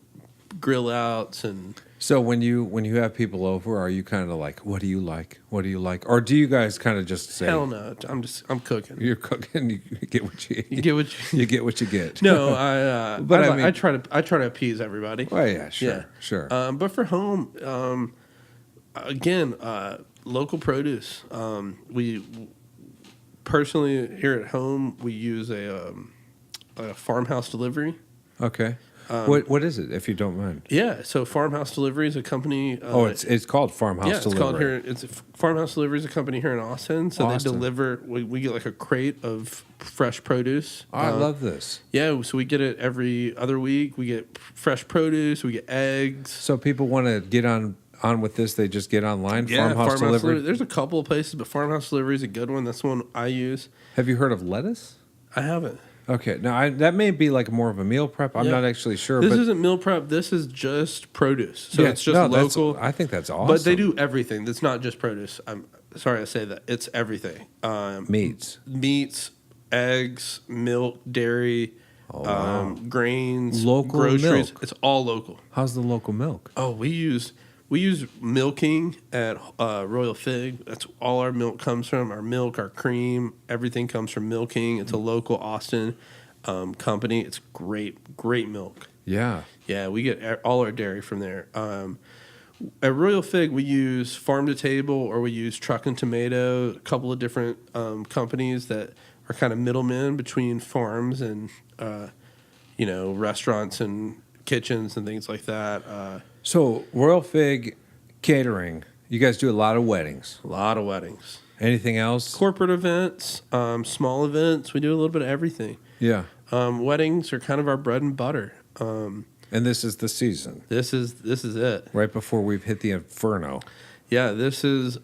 grill outs and. So when you have people over, are you kind of like, what do you like? What do you like? Or do you guys kind of just say, hell no, I'm cooking. You're cooking. You get what you eat. You get what you get what you get. No, I try to appease everybody. Oh yeah, sure. But for home, again, local produce. We personally here at home we use a farmhouse delivery. Okay. What is it, if you don't mind? Yeah, so Farmhouse Delivery is a company. It's called Farmhouse Delivery. It's called here. Farmhouse Delivery is a company here in Austin. So they deliver. We get like a crate of fresh produce. I love this. Yeah, so we get it every other week. We get fresh produce. We get eggs. So people want to get on with this. They just get online. Yeah, Farmhouse Delivery. There's a couple of places, but Farmhouse Delivery is a good one. That's the one I use. Have you heard of lettuce? I haven't. Okay, now that may be like more of a meal prep. I'm not actually sure. This isn't meal prep. This is just produce. So it's just local. I think that's awesome. But they do everything. It's not just produce. I'm sorry I say that. It's everything. Meats, eggs, milk, dairy, grains, local groceries. Milk. It's all local. How's the local milk? Oh, we use milking at Royal Fig. That's all our milk comes from. Our milk, our cream, everything comes from Milking. It's a local Austin company. It's great milk. Yeah. Yeah, we get all our dairy from there. At Royal Fig, we use Farm to Table or we use Truck and Tomato, a couple of different companies that are kind of middlemen between farms and, restaurants and kitchens and things like that. So Royal Fig Catering, You guys do a lot of weddings. A lot of weddings. Anything else? Corporate events, small events. We do a little bit of everything. Yeah. Weddings are kind of our bread and butter. And this is the season. This is it. Right before we've hit the inferno. Yeah, this is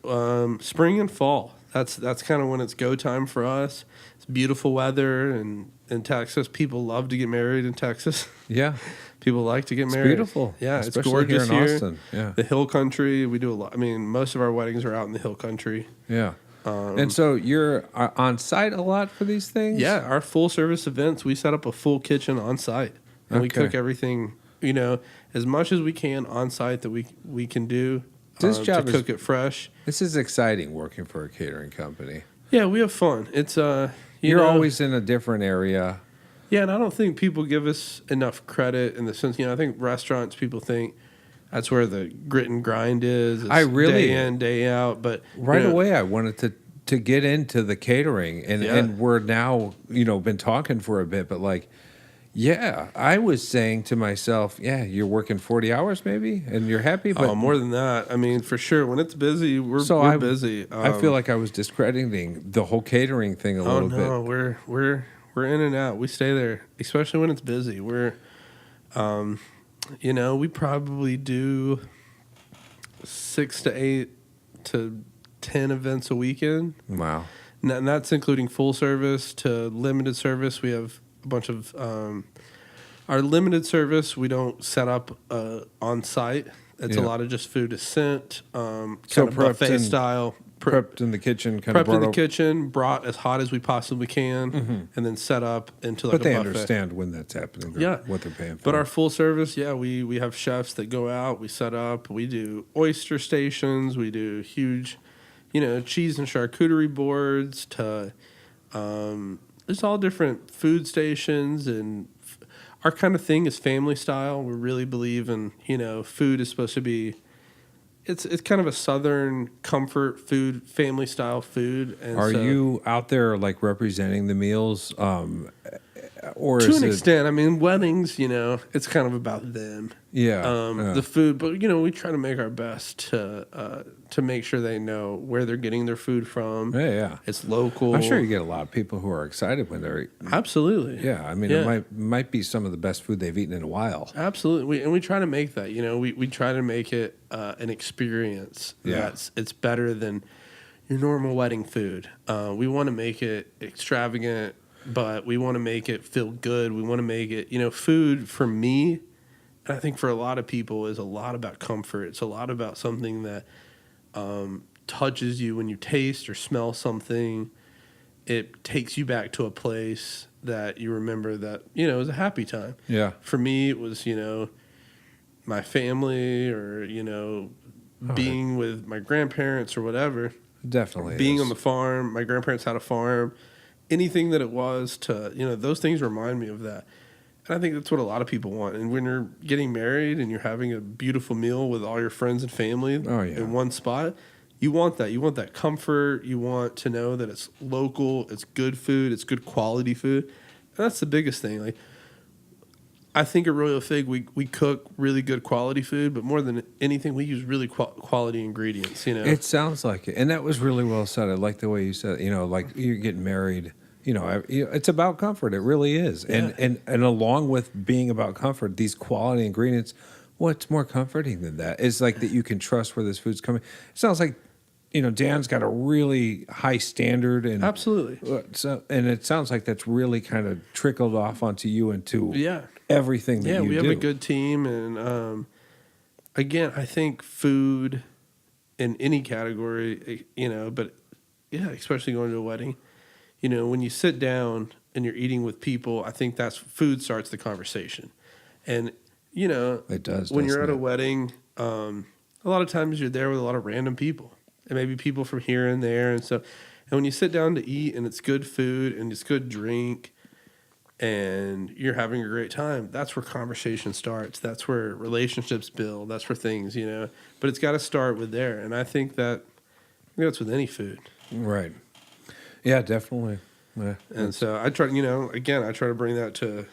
spring and fall. That's kind of when it's go time for us. It's beautiful weather, and in Texas, people love to get married in Texas. Yeah. People like to get married. It's beautiful. Yeah, especially it's gorgeous here in here. Austin. Yeah. The hill country, we do a lot. I mean, most of our weddings are out in the hill country. Yeah. And so you're on site a lot for these things? Yeah, our full service events, we set up a full kitchen on site. And we cook everything, as much as we can on site that we can do this job to cook it fresh. This is exciting working for a catering company. Yeah, we have fun. It's you're always in a different area. Yeah, and I don't think people give us enough credit in the sense, I think restaurants, people think that's where the grit and grind is. It's day in, day out. But right away, I wanted to get into the catering, and we're now been talking for a bit, but I was saying to myself, you're working 40 hours maybe, and you're happy, but more than that. I mean, for sure, when it's busy, we're busy. I feel like I was discrediting the whole catering thing a little bit. No, we're in and out. We stay there, especially when it's busy. We're we probably do 6 to 8 to 10 events a weekend. Wow. And that's including full service to limited service. We have a bunch of our limited service. We don't set up on site. It's a lot of just food is sent, kind of buffet style. Prepped in the kitchen, brought as hot as we possibly can, and then set up into a buffet. But they understand when that's happening, what they're paying for. But our full service, we have chefs that go out, we set up, we do oyster stations, we do huge, cheese and charcuterie boards to, there's all different food stations, and our kind of thing is family style. We really believe in, food is supposed to be, it's kind of a Southern comfort food, family style food. And are you out there representing the meals, or to an extent? I mean, weddings, it's kind of about them. The food, but we try to make our best to make sure they know where they're getting their food from. It's local. I'm sure you get a lot of people who are excited when they're absolutely. I mean, it might be some of the best food they've eaten in a while. Absolutely, and we try to make that. We try to make it an experience. It's better than your normal wedding food. We want to make it extravagant, but we want to make it feel good. We want to make it, food for me, and I think for a lot of people, is a lot about comfort. It's a lot about something that touches you when you taste or smell something. It takes you back to a place that you remember that, it was a happy time. Yeah. For me, it was, my family or, being with my grandparents or whatever. Definitely. Being on the farm. My grandparents had a farm. Anything that it was to, those things remind me of that. And I think that's what a lot of people want. And when you're getting married and you're having a beautiful meal with all your friends and family in one spot, you want that. You want that comfort. You want to know that it's local, it's good food, it's good quality food. And that's the biggest thing. I think at Royal Fig, we cook really good quality food, but more than anything, we use really quality ingredients, It sounds like it. And that was really well said. I like the way you said it. You're getting married. It's about comfort. It really is. Yeah. And along with being about comfort, these quality ingredients, what's more comforting than that? It's that you can trust where this food's coming. It sounds like, Dan's got a really high standard. And absolutely. And it sounds like that's really kind of trickled off onto you and to everything that you do. Yeah, we have a good team. And again, I think food in any category, but especially going to a wedding, when you sit down and you're eating with people, I think that's food starts the conversation. And, it does. When you're at a wedding, a lot of times you're there with a lot of random people and maybe people from here and there. And when you sit down to eat and it's good food and it's good drink and you're having a great time, that's where conversation starts. That's where relationships build. That's where things, but it's got to start with there. And I think that's with any food. Right. Yeah, definitely. Yeah. And so I try, I try to bring that to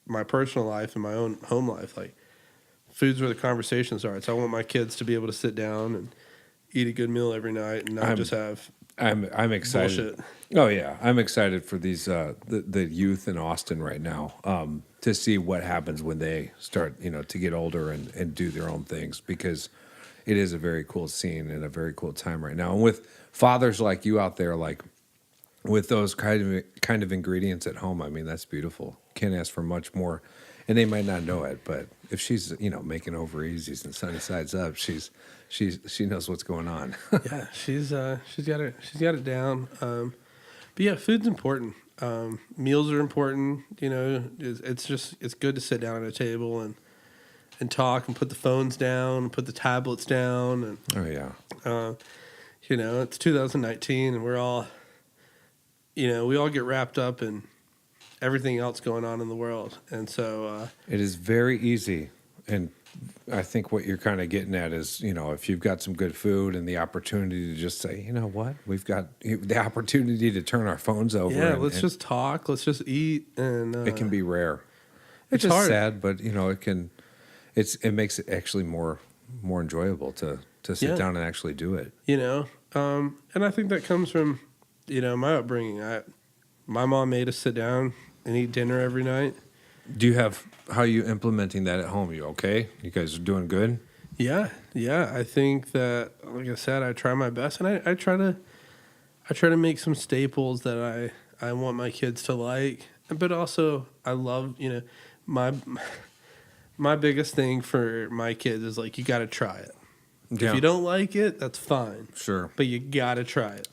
my personal life and my own home life. Food's where the conversation starts. I want my kids to be able to sit down and, eat a good meal every night and not just have I'm excited. bullshit. Oh yeah, I'm excited for these the youth in Austin right now to see what happens when they start to get older and do their own things, because it is a very cool scene and a very cool time right now. And with fathers like you out there, like with those kind of ingredients at home, I mean, that's beautiful. Can't ask for much more. And they might not know it, but if she's making over easies and sunny sides up, she knows what's going on. Yeah, she's got it down. But yeah, food's important. Meals are important. It's good to sit down at a table and talk and put the phones down and put the tablets down. And Oh yeah. It's 2019 and we're all, we all get wrapped up in everything else going on in the world. And so it is very easy. And I think what you're kind of getting at is, if you've got some good food and the opportunity to just say, you know what, we've got the opportunity to turn our phones over. Yeah, let's just talk. Let's just eat. And it can be rare. It's just hard. sad, but it makes it actually more enjoyable to sit down and actually do it. And I think that comes from, my upbringing. My mom made us sit down and eat dinner every night. How are you implementing that at home? You okay? You guys are doing good? Yeah. I think that, like I said, I try my best, and I try to make some staples that I want my kids to like. But also, I love, my biggest thing for my kids is like, you got to try it. Yeah. If you don't like it, that's fine. Sure. But you got to try it.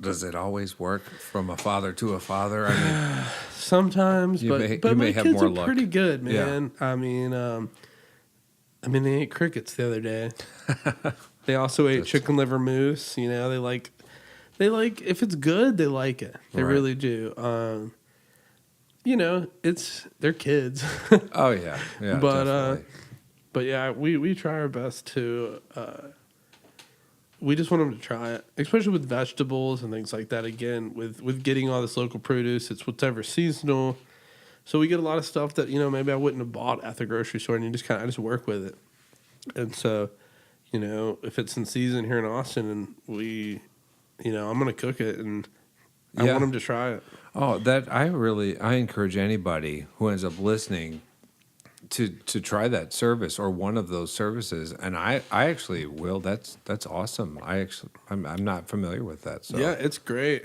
Does it always work from a father to a father? I mean, sometimes, but my have kids more are luck. pretty good, man. Yeah. I mean, they ate crickets the other day. They also ate chicken liver mousse. They like if it's good, they like it. They really do. They're kids. Oh yeah, but yeah, we try our best to. We just want them to try it, especially with vegetables and things like that. Again, with getting all this local produce, it's whatever seasonal. So we get a lot of stuff that maybe I wouldn't have bought at the grocery store, and you just I just work with it. And so, if it's in season here in Austin, and I'm gonna cook it, and I want them to try it. Oh, I encourage anybody who ends up listening to try that service or one of those services, and I actually will. That's awesome. I'm not familiar with that. So yeah, it's great.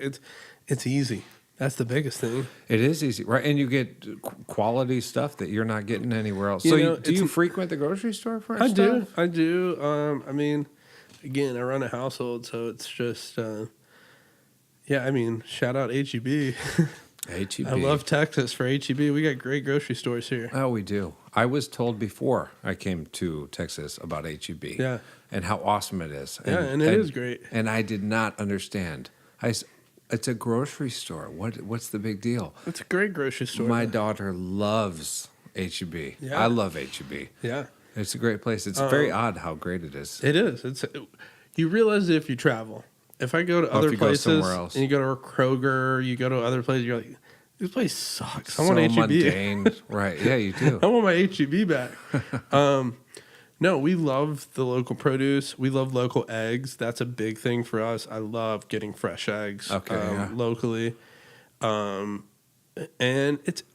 It's easy. That's the biggest thing. It is easy, right? And you get quality stuff that you're not getting anywhere else. Do you frequent the grocery store for stuff? I do. I mean, again, I run a household, so it's just shout out HEB. HEB. I love Texas for HEB. We got great grocery stores here. Oh, we do. I was told before I came to Texas about HEB. Yeah. And how awesome it is. And it is great. And I did not understand. It's a grocery store. What's the big deal? It's a great grocery store. My daughter loves HEB. Yeah. I love HEB. Yeah. It's a great place. It's very odd how great it is. It is. You realize it if you travel. If I go to other places and you go to a Kroger, you go to other places, you're like, this place sucks. I want HEB. Mundane. Right. Yeah, you do. I want my HEB back. No, we love the local produce. We love local eggs. That's a big thing for us. I love getting fresh eggs locally. And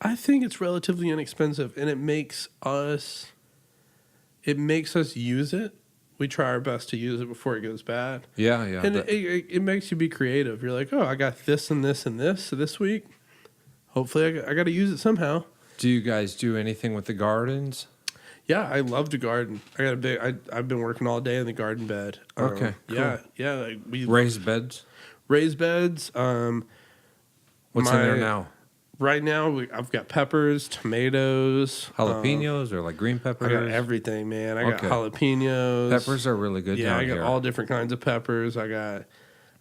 I think it's relatively inexpensive, and it makes us use it. We try our best to use it before it goes bad. Yeah. And it makes you be creative. You're like, oh, I got this and this and this week. Hopefully I got to use it somehow. Do you guys do anything with the gardens? Yeah, I love to garden. I've been working all day in the garden bed. Okay, cool. Yeah. We raised beds. Raised beds. What's in there now? Right now, I've got peppers, tomatoes, jalapenos, or like green peppers. I got everything, man. I got jalapenos. Peppers are really good. Yeah, down I got here. all different kinds of peppers. I got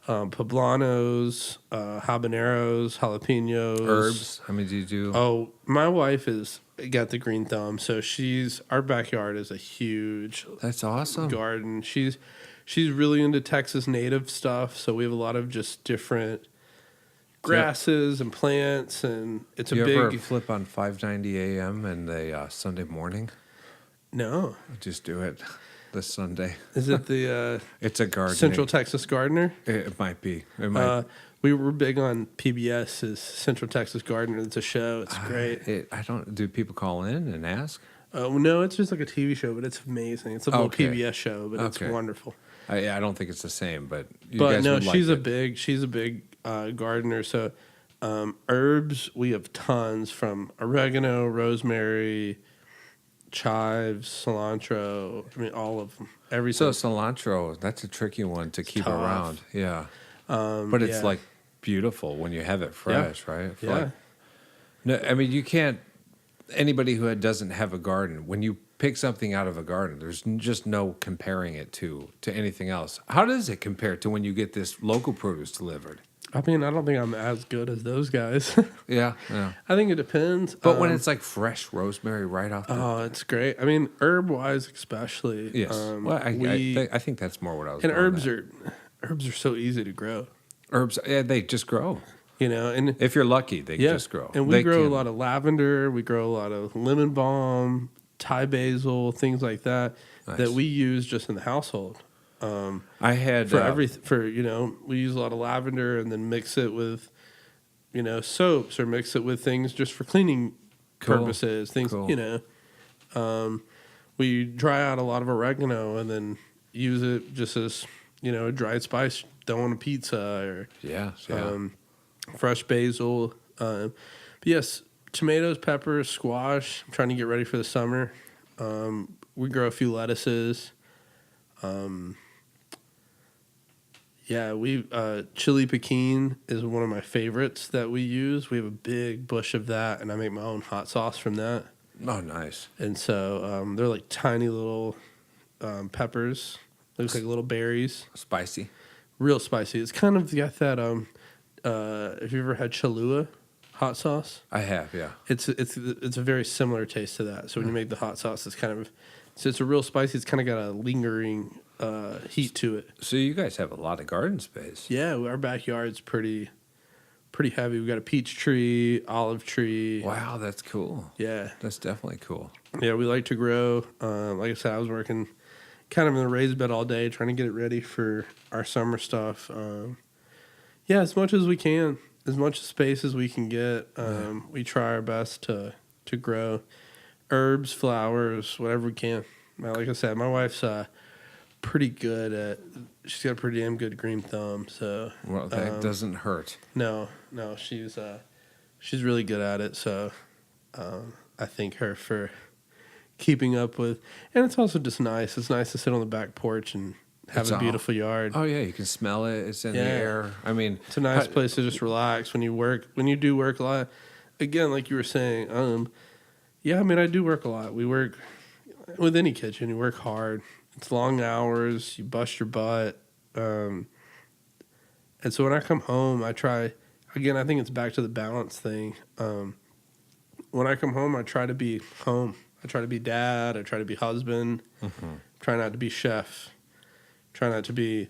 poblanos, habaneros, jalapenos, herbs. How many do you do? Oh, my wife has got the green thumb, so our backyard is a huge. That's awesome. Garden. She's really into Texas native stuff, so we have a lot of just different grasses and plants, and it's you a big. You ever flip on 5:90 a.m. and the Sunday morning? No, Just do it. this Sunday. Is it the it's a gardener. Central Texas Gardener? It might be. It might. We were big on PBS's Central Texas Gardener. It's a show. It's great. Do people call in and ask? No, it's just like a TV show, but it's amazing. It's a little PBS show, but it's wonderful. I don't think it's the same, but she's a big gardener. So herbs, we have tons, from oregano, rosemary, chives, cilantro. I mean, all of them. Everything. So cilantro, that's a tricky one to keep around. Yeah. But it's like beautiful when you have it fresh, right? No, I mean, you can't. Anybody who doesn't have a garden, when you pick something out of a garden, there's just no comparing it to anything else. How does it compare to when you get this local produce delivered? I mean, I don't think I'm as good as those guys. Yeah. I think it depends. But when it's like fresh rosemary right off it's great. I mean, herb-wise especially. Yes. I think that's more what I was And herbs are so easy to grow. Herbs, they just grow. And if you're lucky, they just grow. And we grow a lot of lavender. We grow a lot of lemon balm, Thai basil, things like that that we use just in the household. I had we use a lot of lavender and then mix it with, soaps, or mix it with things just for cleaning purposes. Things, we dry out a lot of oregano and then use it just as, a dried spice, throw on a pizza, or fresh basil. But yes, tomatoes, peppers, squash. I'm trying to get ready for the summer. We grow a few lettuces. Chili pekin is one of my favorites that we use. We have a big bush of that, and I make my own hot sauce from that. Oh, nice. And so they're like tiny little peppers. Looks like little berries. Spicy. Real spicy. It's kind of got that, have you ever had Cholula hot sauce? I have, yeah. It's a very similar taste to that. So when you make the hot sauce, it's a real spicy. It's kind of got a lingering heat to it. So you guys have a lot of garden space. Yeah, our backyard's pretty heavy. We've got a peach tree, olive tree. Wow, that's cool. Yeah. That's definitely cool. Yeah, we like to grow. Like I said, I was working kind of in the raised bed all day trying to get it ready for our summer stuff. As much as we can, as much space as we can get. We try our best to grow herbs, flowers, whatever we can. Like I said, my wife's pretty good she's got a pretty damn good green thumb. So that doesn't hurt. No, she's really good at it. So I thank her for keeping up with. And it's also just nice. It's nice to sit on the back porch and have a beautiful yard. Oh yeah, you can smell it. It's in the air. I mean, it's a nice place to just relax when you work. When you do work a lot, again, like you were saying. I do work a lot. We work with any kitchen. You work hard. It's long hours. You bust your butt. And so when I come home, I try. Again, I think it's back to the balance thing. When I come home, I try to be home. I try to be dad. I try to be husband. Mm-hmm. Try not to be chef. Try not to be,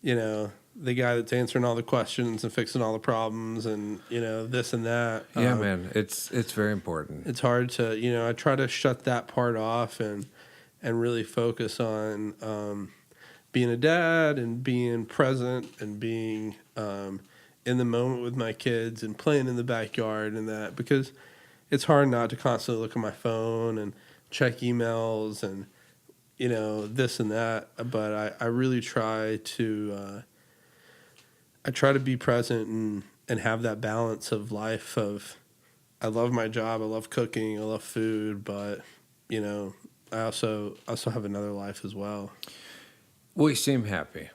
the guy that's answering all the questions and fixing all the problems and, this and that. Yeah, man, it's very important. It's hard to, I try to shut that part off and really focus on being a dad and being present and being in the moment with my kids and playing in the backyard and that, because it's hard not to constantly look at my phone and check emails and, this and that. But I really try to be present and have that balance of life of, I love my job, I love cooking, I love food, but, I also have another life as well. We seem happy.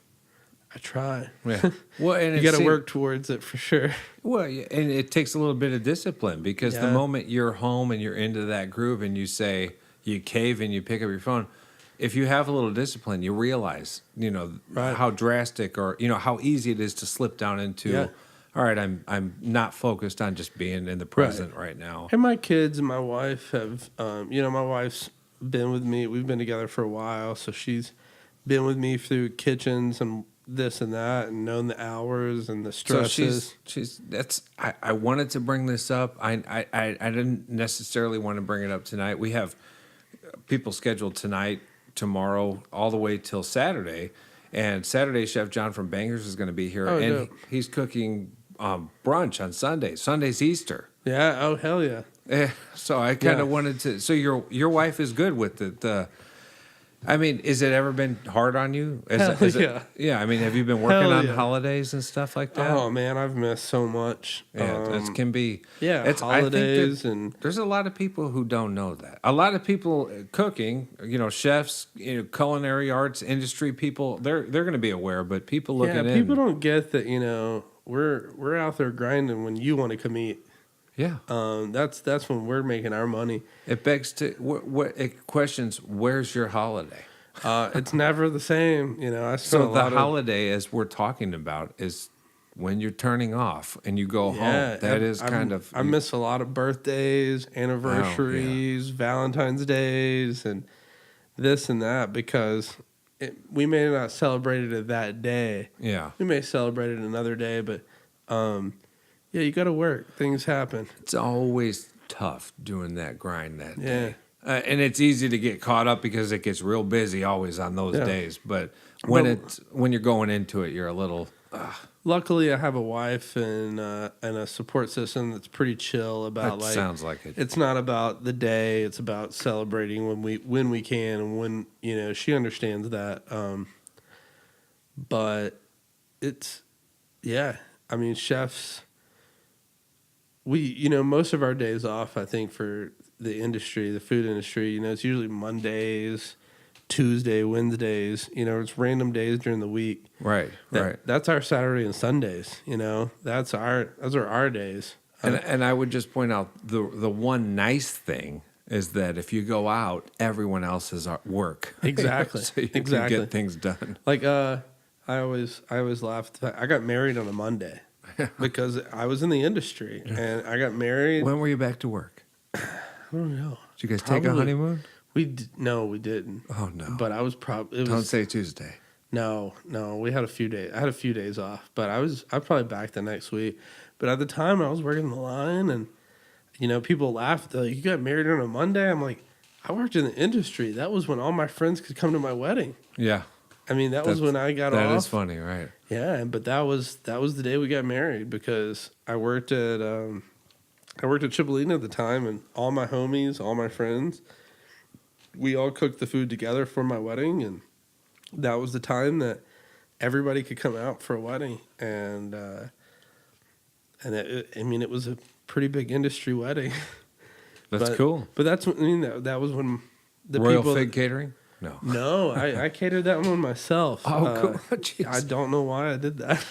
I try. Yeah. Well, and you got to work towards it for sure. Well, and it takes a little bit of discipline because the moment you're home and you're into that groove and you cave and you pick up your phone, if you have a little discipline, you realize, how drastic or, how easy it is to slip down into, all right, I'm not focused on just being in the present right now. And my kids and my wife have, my wife's been with me. We've been together for a while, so she's been with me through kitchens and this and that and known the hours and the stresses. So I wanted to bring this up. I didn't necessarily want to bring it up tonight. We have people scheduled tonight tomorrow all the way till Saturday. And Saturday, Chef John from Bangers is going to be here, and he's cooking brunch on Sunday. Sunday's Easter. Yeah. Oh, hell yeah. So I kind of wanted to. So your wife is good with it. I mean, has it ever been hard on you? Yeah. I mean, have you been working on holidays and stuff like that? Oh man, I've missed so much. Yeah, it can be. Yeah, it's holidays and there's a lot of people who don't know that. A lot of people cooking, chefs, culinary arts industry people, they're going to be aware. But people looking in, people don't get that. We're out there grinding when you want to come eat. Yeah, that's when we're making our money. It begs to it questions. Where's your holiday? It's never the same, So the holiday, as we're talking about, is when you're turning off and you go home. That is I miss a lot of birthdays, anniversaries, Valentine's days, and this and that because we may not celebrate it that day. Yeah, we may celebrate it another day, but. Yeah, you got to work. Things happen. It's always tough doing that grind that day. And it's easy to get caught up because it gets real busy always on those days. But when you're going into it, you're a little. Luckily, I have a wife and a support system that's pretty chill about that sounds like it. It's not about the day. It's about celebrating when we can and when she understands that. But it's I mean chefs. We, most of our days off, I think, for the industry, the food industry, it's usually Mondays, Tuesday, Wednesdays, it's random days during the week. Right. That's our Saturday and Sundays, those are our days. And I would just point out the one nice thing is that if you go out, everyone else is at work. Exactly. So you can get things done. Like, I always laugh. I got married on a Monday. Because I was in the industry and I got married. When were you back to work? I don't know. Did you guys take a honeymoon? No, we didn't. Oh no! But I was probably. Don't say Tuesday. No, we had a few days. I had a few days off, but I probably back the next week. But at the time, I was working the line, and people laughed. They're like, you got married on a Monday. I'm like, I worked in the industry. That was when all my friends could come to my wedding. Yeah. I mean, that was when I got off. That is funny, right? Yeah, but that was the day we got married because I worked at Cipollina at the time, and all my homies, all my friends, we all cooked the food together for my wedding, and that was the time that everybody could come out for a wedding, and it was a pretty big industry wedding. That's cool. But that was when the Royal Fig Catering. No, I catered that one myself. Oh, cool. I don't know why I did that.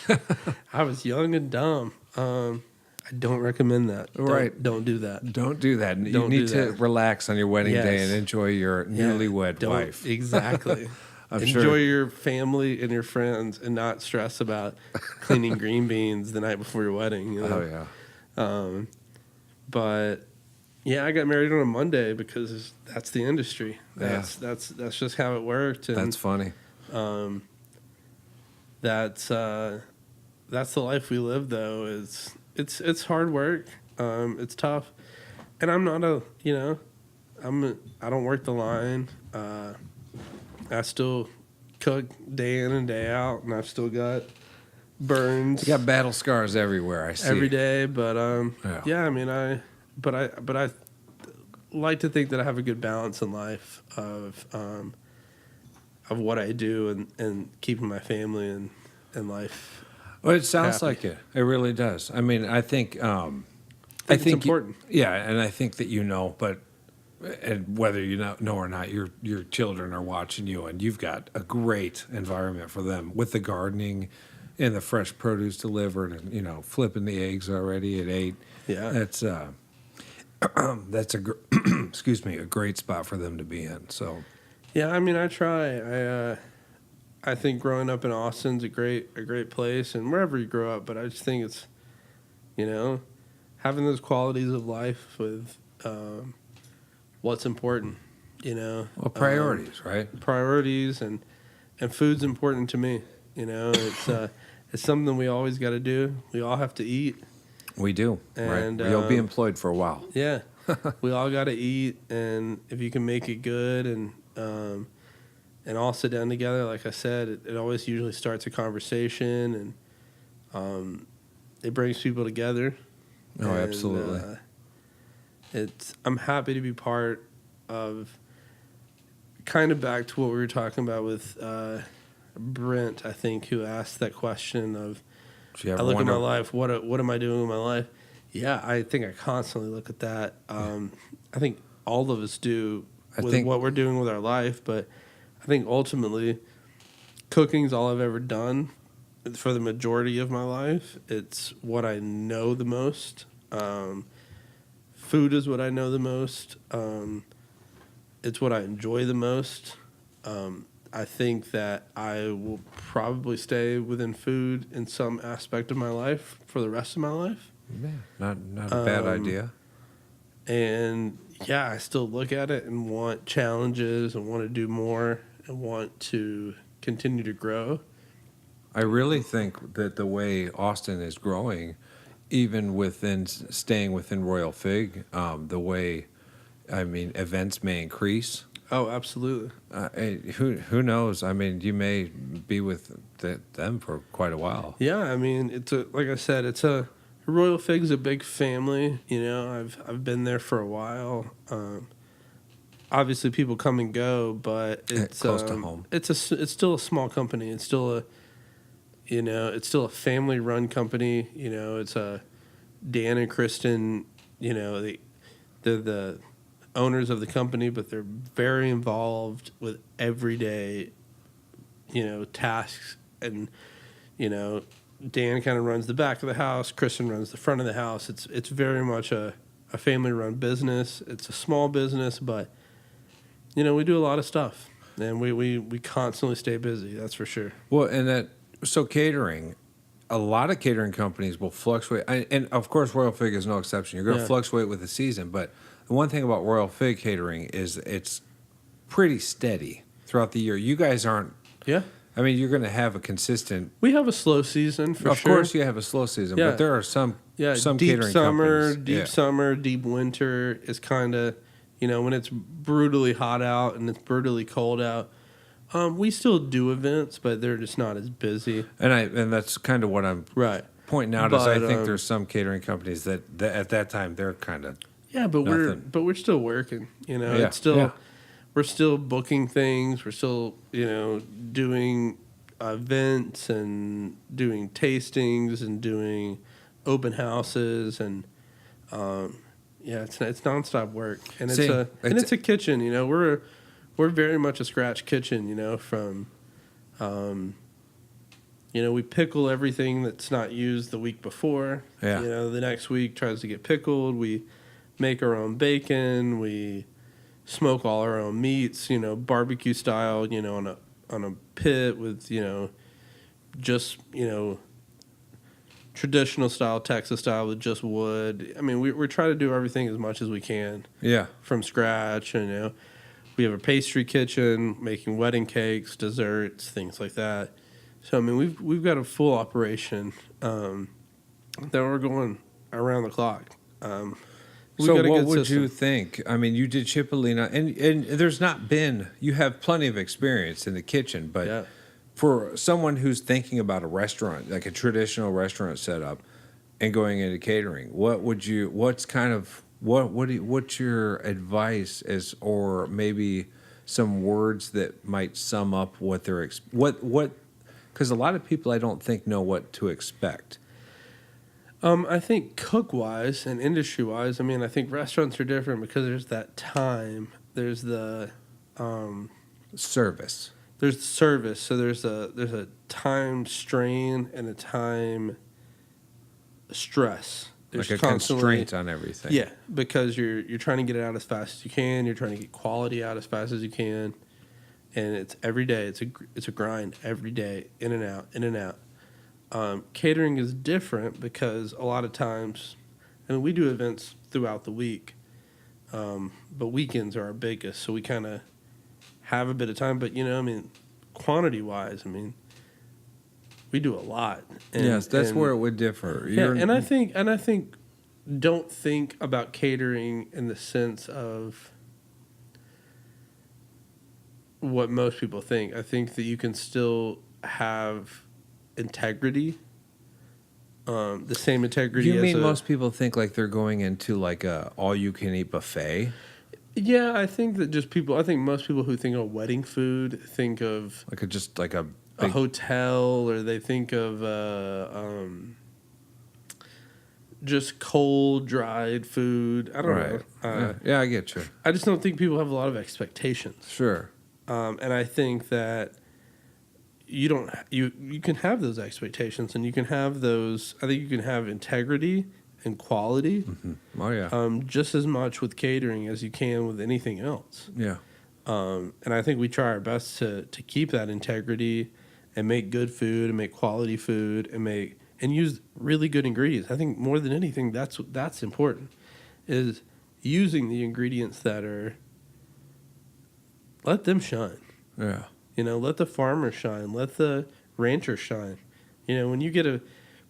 I was young and dumb. I don't recommend that. Right. Don't do that. Don't do that. You need to relax on your wedding day and enjoy your newlywed wife. Exactly. Enjoy your family and your friends and not stress about cleaning green beans the night before your wedding. Oh, yeah. But... yeah, I got married on a Monday because that's the industry. That's just how it worked. And, that's funny. That's the life we live though. It's hard work. It's tough, and I'm not I don't work the line. I still cook day in and day out, and I've still got burns. You got battle scars everywhere. I see every day, but I mean But I like to think that I have a good balance in life of what I do and keeping my family and life. Well, it sounds happy. Like it. It really does. I mean, I think it's important. And I think that but and whether you know or not, your children are watching you, and you've got a great environment for them with the gardening and the fresh produce delivered, and flipping the eggs already at 8. Yeah, that's a great spot for them to be in. So, yeah, I mean, I try. I think growing up in Austin's a great place, and wherever you grow up. But I just think it's, having those qualities of life with what's important. Well, priorities, right? Priorities and food's important to me. It's something we always got to do. We all have to eat. We do, and right? You'll be employed for a while. Yeah, we all got to eat, and if you can make it good, and and all sit down together. Like I said, it always usually starts a conversation, and it brings people together. Oh, and, absolutely. I'm happy to be part of, kind of back to what we were talking about with Brent, I think, who asked that question of, I look at my life, what am I doing with my life? Yeah, I think I constantly look at that. I think all of us do with what we're doing with our life, but I think ultimately cooking's all I've ever done for the majority of my life. It's what I know the most. Food is what I know the most. It's what I enjoy the most. I think that I will probably stay within food in some aspect of my life for the rest of my life. Yeah, not a bad idea. And yeah, I still look at it and want challenges and want to do more and want to continue to grow. I really think that the way Austin is growing, even staying within Royal Fig, the way, events may increase. Oh, absolutely. Who knows? I mean, you may be with them for quite a while. Yeah, like I said, Royal Fig's a big family. I've been there for a while. Obviously, people come and go, but it's close to home. It's still a small company. It's still a family-run company. It's Dan and Kristen. They're the owners of the company, but they're very involved with everyday, tasks. And, Dan kind of runs the back of the house. Kristen runs the front of the house. It's very much a family-run business. It's a small business, but, we do a lot of stuff. And we constantly stay busy, that's for sure. Well, so catering, a lot of catering companies will fluctuate. And, of course, Royal Fig is no exception. You're going to fluctuate with the season, but the one thing about Royal Fig Catering is it's pretty steady throughout the year. You guys aren't. Yeah. You're going to have a consistent. We have a slow season for sure. Of course, you have a slow season, but there are some catering companies. Deep summer, deep winter is kind of, when it's brutally hot out and it's brutally cold out. We still do events, but they're just not as busy. And that's kind of what I'm pointing out. I think there's some catering companies that at that time they're kind of. Yeah, but we're still working. It's still we're still booking things. We're still doing events and doing tastings and doing open houses and it's nonstop work and it's a kitchen. We're very much a scratch kitchen. From we pickle everything that's not used the week before. Yeah. The next week tries to get pickled. We make our own bacon. We smoke all our own meats, barbecue style, on a pit with, just, traditional style, Texas style with just wood. We try to do everything as much as we can. Yeah. From scratch, we have a pastry kitchen, making wedding cakes, desserts, things like that. So, we've got a full operation that we're going around the clock. So what would you think? You did Cipollina, and there's not been, you have plenty of experience in the kitchen, but for someone who's thinking about a restaurant, like a traditional restaurant setup, and going into catering, what's your advice or maybe some words that might sum up what they're, because a lot of people I don't think know what to expect. I think cook-wise and industry-wise, I think restaurants are different because there's that time. There's the service. There's the service. So there's a time strain and a time stress. There's like a constraint on everything. Yeah, because you're trying to get it out as fast as you can. You're trying to get quality out as fast as you can, and it's every day. It's a grind every day, in and out, in and out. Catering is different because a lot of times, we do events throughout the week, but weekends are our biggest, so we kind of have a bit of time. But quantity-wise, we do a lot. Yes, that's where it would differ. And I think don't think about catering in the sense of what most people think. I think that you can still have integrity, the same integrity. You mean most people think like they're going into like a all-you-can-eat buffet? Yeah, I think that I think most people who think of wedding food think of like a hotel, or they think of just cold, dried food. I don't know. Yeah, I get you. I just don't think people have a lot of expectations. Sure. And I think that you can have those expectations, and you can have those. I think you can have integrity and quality. Mm-hmm. Oh yeah. Just as much with catering as you can with anything else. Yeah. And I think we try our best to keep that integrity and make good food and make quality food and use really good ingredients. I think more than anything, that's important, is using the ingredients that are, let them shine. Yeah. Let the farmer shine. Let the rancher shine. When you get a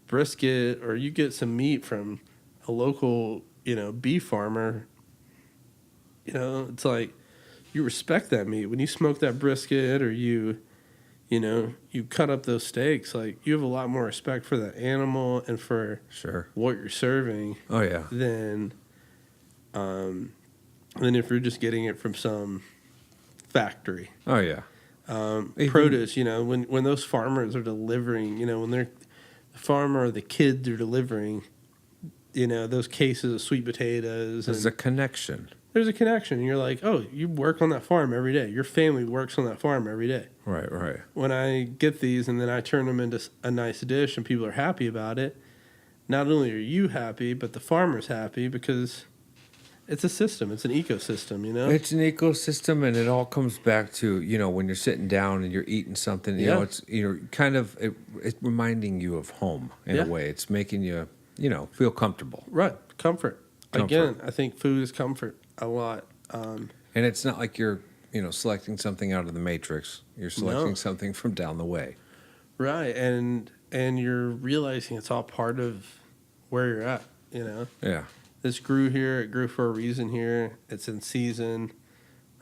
brisket or you get some meat from a local, beef farmer, it's like you respect that meat. When you smoke that brisket or you cut up those steaks, like you have a lot more respect for that animal and for what you're serving. Oh yeah. Than if you're just getting it from some factory. Oh yeah. Produce, when those farmers are delivering, when the farmer or the kids are delivering, those cases of sweet potatoes. There's a connection. There's a connection. And you're like, oh, you work on that farm every day. Your family works on that farm every day. Right, right. When I get these and then I turn them into a nice dish and people are happy about it, not only are you happy, but the farmer's happy, because it's a system. It's an ecosystem, It's an ecosystem, and it all comes back to, when you're sitting down and you're eating something, it's, kind of, it's reminding you of home in a way. It's making you, feel comfortable. Right. Comfort. Again, I think food is comfort a lot. And it's not like you're, selecting something out of the Matrix. You're selecting something from down the way. Right. And you're realizing it's all part of where you're at, Yeah. This grew here. It grew for a reason here. It's in season.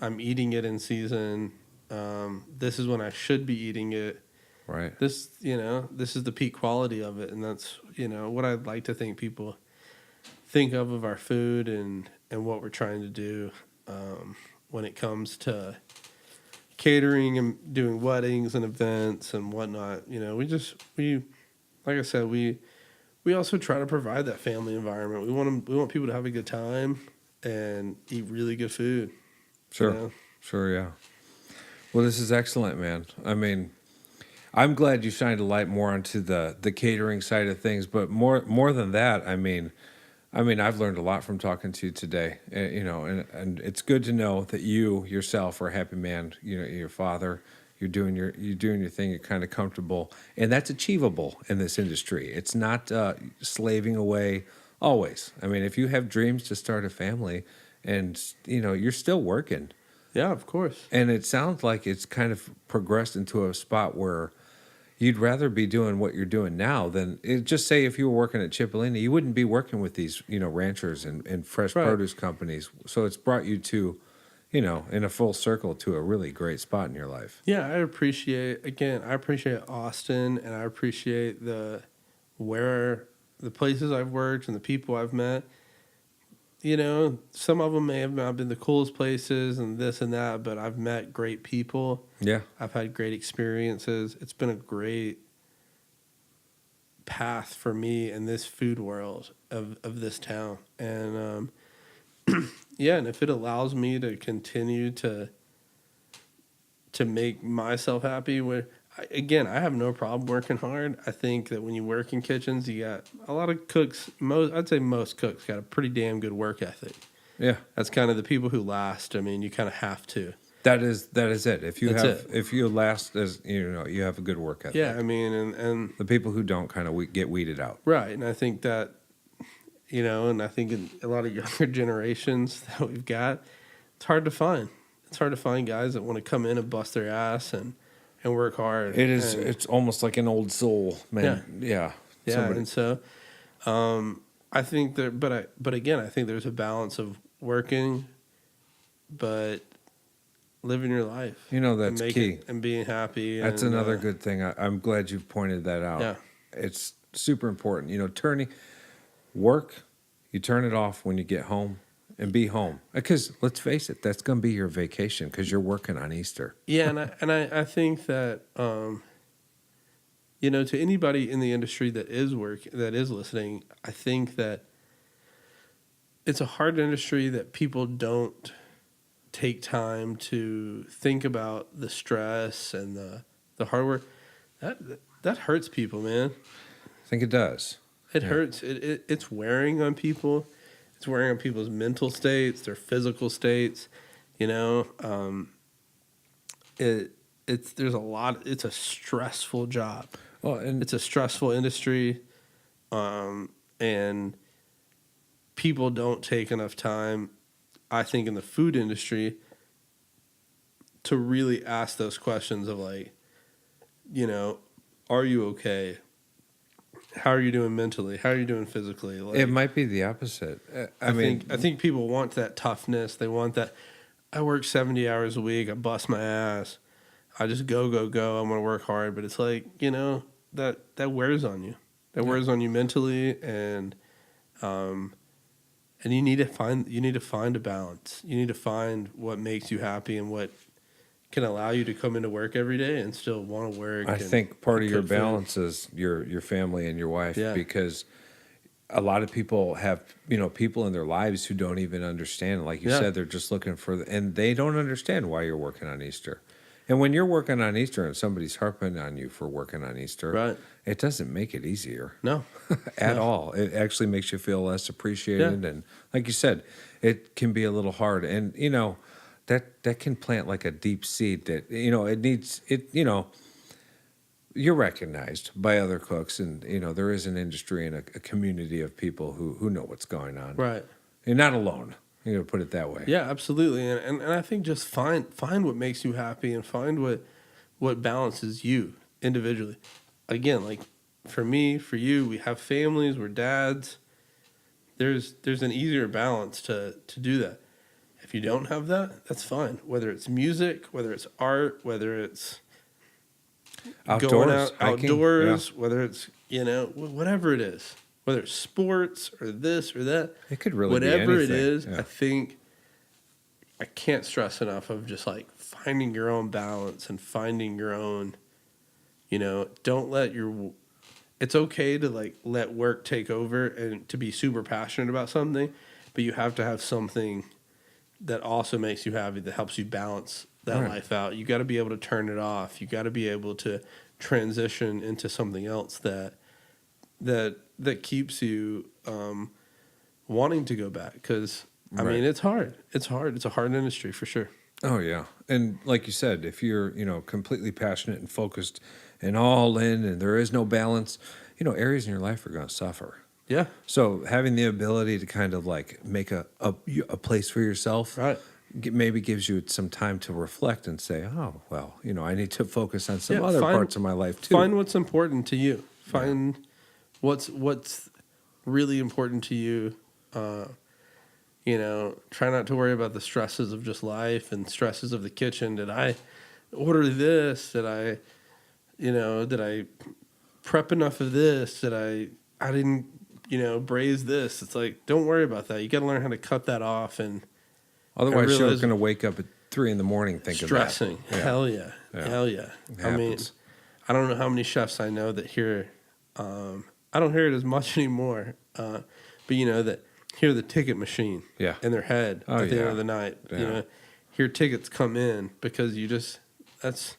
I'm eating it in season. This is when I should be eating it. Right. This is the peak quality of it. And that's, what I'd like to think people think of our food and what we're trying to do when it comes to catering and doing weddings and events and whatnot. Like I said, we also try to provide that family environment. We want people to have a good time and eat really good food. Sure. Sure, yeah. Well, this is excellent, man. I mean, I'm glad you shined a light more onto the catering side of things, but more than that, I mean, I've learned a lot from talking to you today, and it's good to know that you yourself are a happy man. Your father. You're doing your thing. You're kind of comfortable, and that's achievable in this industry. It's not slaving away always. I mean, if you have dreams to start a family, and you're still working. Yeah, of course. And it sounds like it's kind of progressed into a spot where you'd rather be doing what you're doing now than just say if you were working at Cipollini, you wouldn't be working with these ranchers and fresh produce companies. So it's brought you to, in a full circle to a really great spot in your life. Yeah, I appreciate Austin, and I appreciate the places I've worked and the people I've met. Some of them may have not been the coolest places and this and that, but I've met great people. Yeah. I've had great experiences. It's been a great path for me in this food world of this town. And, and if it allows me to continue to make myself happy, I have no problem working hard. I think that when you work in kitchens, you got a lot of cooks. I'd say most cooks got a pretty damn good work ethic. Yeah, that's kind of the people who last. I mean, you kind of have to. That is it. If you last, as you have a good work ethic. Yeah, I mean, and the people who don't kind of get weeded out. Right, and I think that, and I think in a lot of younger generations that we've got, it's hard to find. It's hard to find guys that want to come in and bust their ass and work hard. It is. It's almost like an old soul, man. Yeah. And so, I think that, but again, I think there's a balance of working, but living your life. That's key. And being happy. That's another good thing. I'm glad you've pointed that out. Yeah. It's super important. Work, you turn it off when you get home and be home. Because let's face it, that's going to be your vacation because you're working on Easter. Yeah, and I think that, to anybody in the industry that is listening, I think that it's a hard industry that people don't take time to think about the stress and the hard work. That hurts people, man. I think it does. It hurts. It's wearing on people. It's wearing on people's mental states, their physical states. There's a lot. It's a stressful job. Well, and it's a stressful industry, and people don't take enough time, I think, in the food industry to really ask those questions of like, are you okay? How are you doing mentally? How are you doing physically? It might be the opposite. I think people want that toughness. They want that. I work 70 hours a week. I bust my ass. I just go. I'm going to work hard. But it's like, that wears on you. That wears on you mentally, and you need to find a balance. You need to find what makes you happy and what can allow you to come into work every day and still want to work. I think part of your balance is your family and your wife, because a lot of people have, people in their lives who don't even understand. Like you said, they're just looking and they don't understand why you're working on Easter. And when you're working on Easter and somebody's harping on you for working on Easter, right, it doesn't make it easier. No. At all. It actually makes you feel less appreciated. And like you said, it can be a little hard. And, that can plant like a deep seed that, you're recognized by other cooks, and, there is an industry and a community of people who know what's going on. Right. You're not alone. Put it that way. Yeah, absolutely. And I think just find what makes you happy and find what balances you individually. Again, like for me, for you, we have families, we're dads. There's an easier balance to do that. If you don't have that, that's fine. Whether it's music, whether it's art, whether it's going outdoors, whether it's, whatever it is, whether it's sports or this or that. It could really whatever be anything. It is, I think I can't stress enough of just like finding your own balance and finding your own, don't let it's okay to like let work take over and to be super passionate about something, but you have to have something that also makes you happy, that helps you balance that life out. You got to be able to turn it off. You got to be able to transition into something else that keeps you wanting to go back. Because I mean, it's hard. It's hard. It's a hard industry for sure. Oh yeah, and like you said, if you're completely passionate and focused and all in, and there is no balance, areas in your life are going to suffer. Yeah. So having the ability to kind of like make a place for yourself, right, maybe gives you some time to reflect and say, oh, well, I need to focus on some other parts of my life too. Find what's important to you. Find what's really important to you. Try not to worry about the stresses of just life and stresses of the kitchen. Did I order this? Did I prep enough of this? Did I didn't, braise this? It's like, don't worry about that. You got to learn how to cut that off. And otherwise you're going to wake up at 3 a.m. thinking stressing. That. Yeah. Hell yeah. Hell yeah. I mean, I don't know how many chefs I know that hear, I don't hear it as much anymore. But that hear the ticket machine in their head at the end of the night. Yeah. Hear tickets come in because it's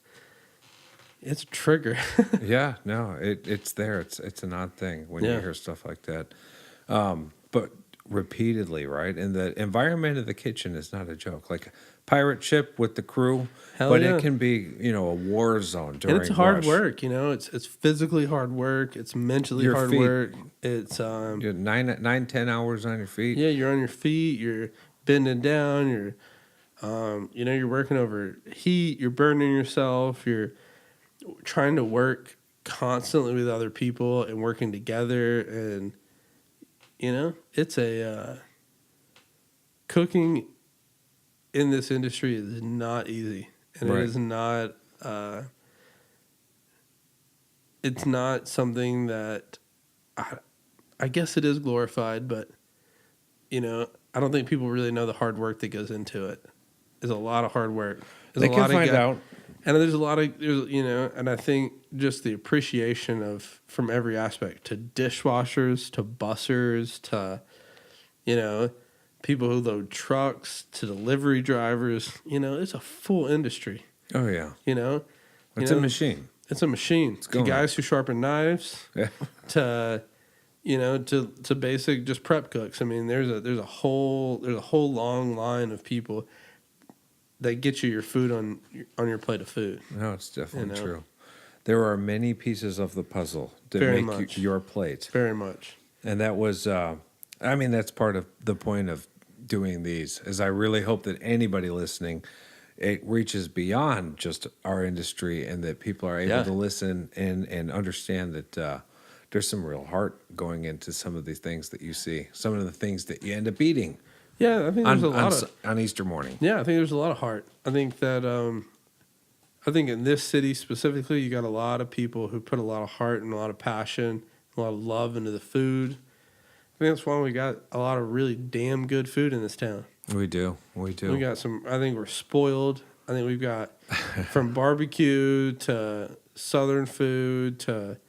a trigger. Yeah, no, it's there. It's an odd thing when you hear stuff like that. But repeatedly, right? And the environment of the kitchen is not a joke. Like a pirate ship with the crew, it can be, a war zone during and it's hard work, it's physically hard work. It's mentally hard work. It's you're 9-10 hours on your feet. Yeah, you're on your feet. You're bending down. You're, you're working over heat. You're burning yourself. You're trying to work constantly with other people and working together. And, it's cooking in this industry is not easy, and it is not. It's not something that I guess it is glorified, but I don't think people really know the hard work that goes into it. There's a lot of hard work. They can find out. And there's a lot of, and I think just the appreciation from every aspect, to dishwashers, to bussers, to, people who load trucks, to delivery drivers, it's a full industry. Oh, yeah. It's a machine. It's a machine. To guys who sharpen knives, to basic just prep cooks. I mean, there's a whole long line of people that get you your food on your plate of food. No, it's definitely true. There are many pieces of the puzzle that make your plate. Very much. And that was, that's part of the point of doing these, is I really hope that anybody listening, it reaches beyond just our industry, and that people are able to listen and understand that there's some real heart going into some of these things that you see, some of the things that you end up eating. Yeah, I think there's a lot on Easter morning. Yeah, I think there's a lot of heart. I think that in this city specifically, you got a lot of people who put a lot of heart and a lot of passion, a lot of love into the food. I think that's why we got a lot of really damn good food in this town. We do. We got some. I think we're spoiled. I think we've got from barbecue to Southern food to,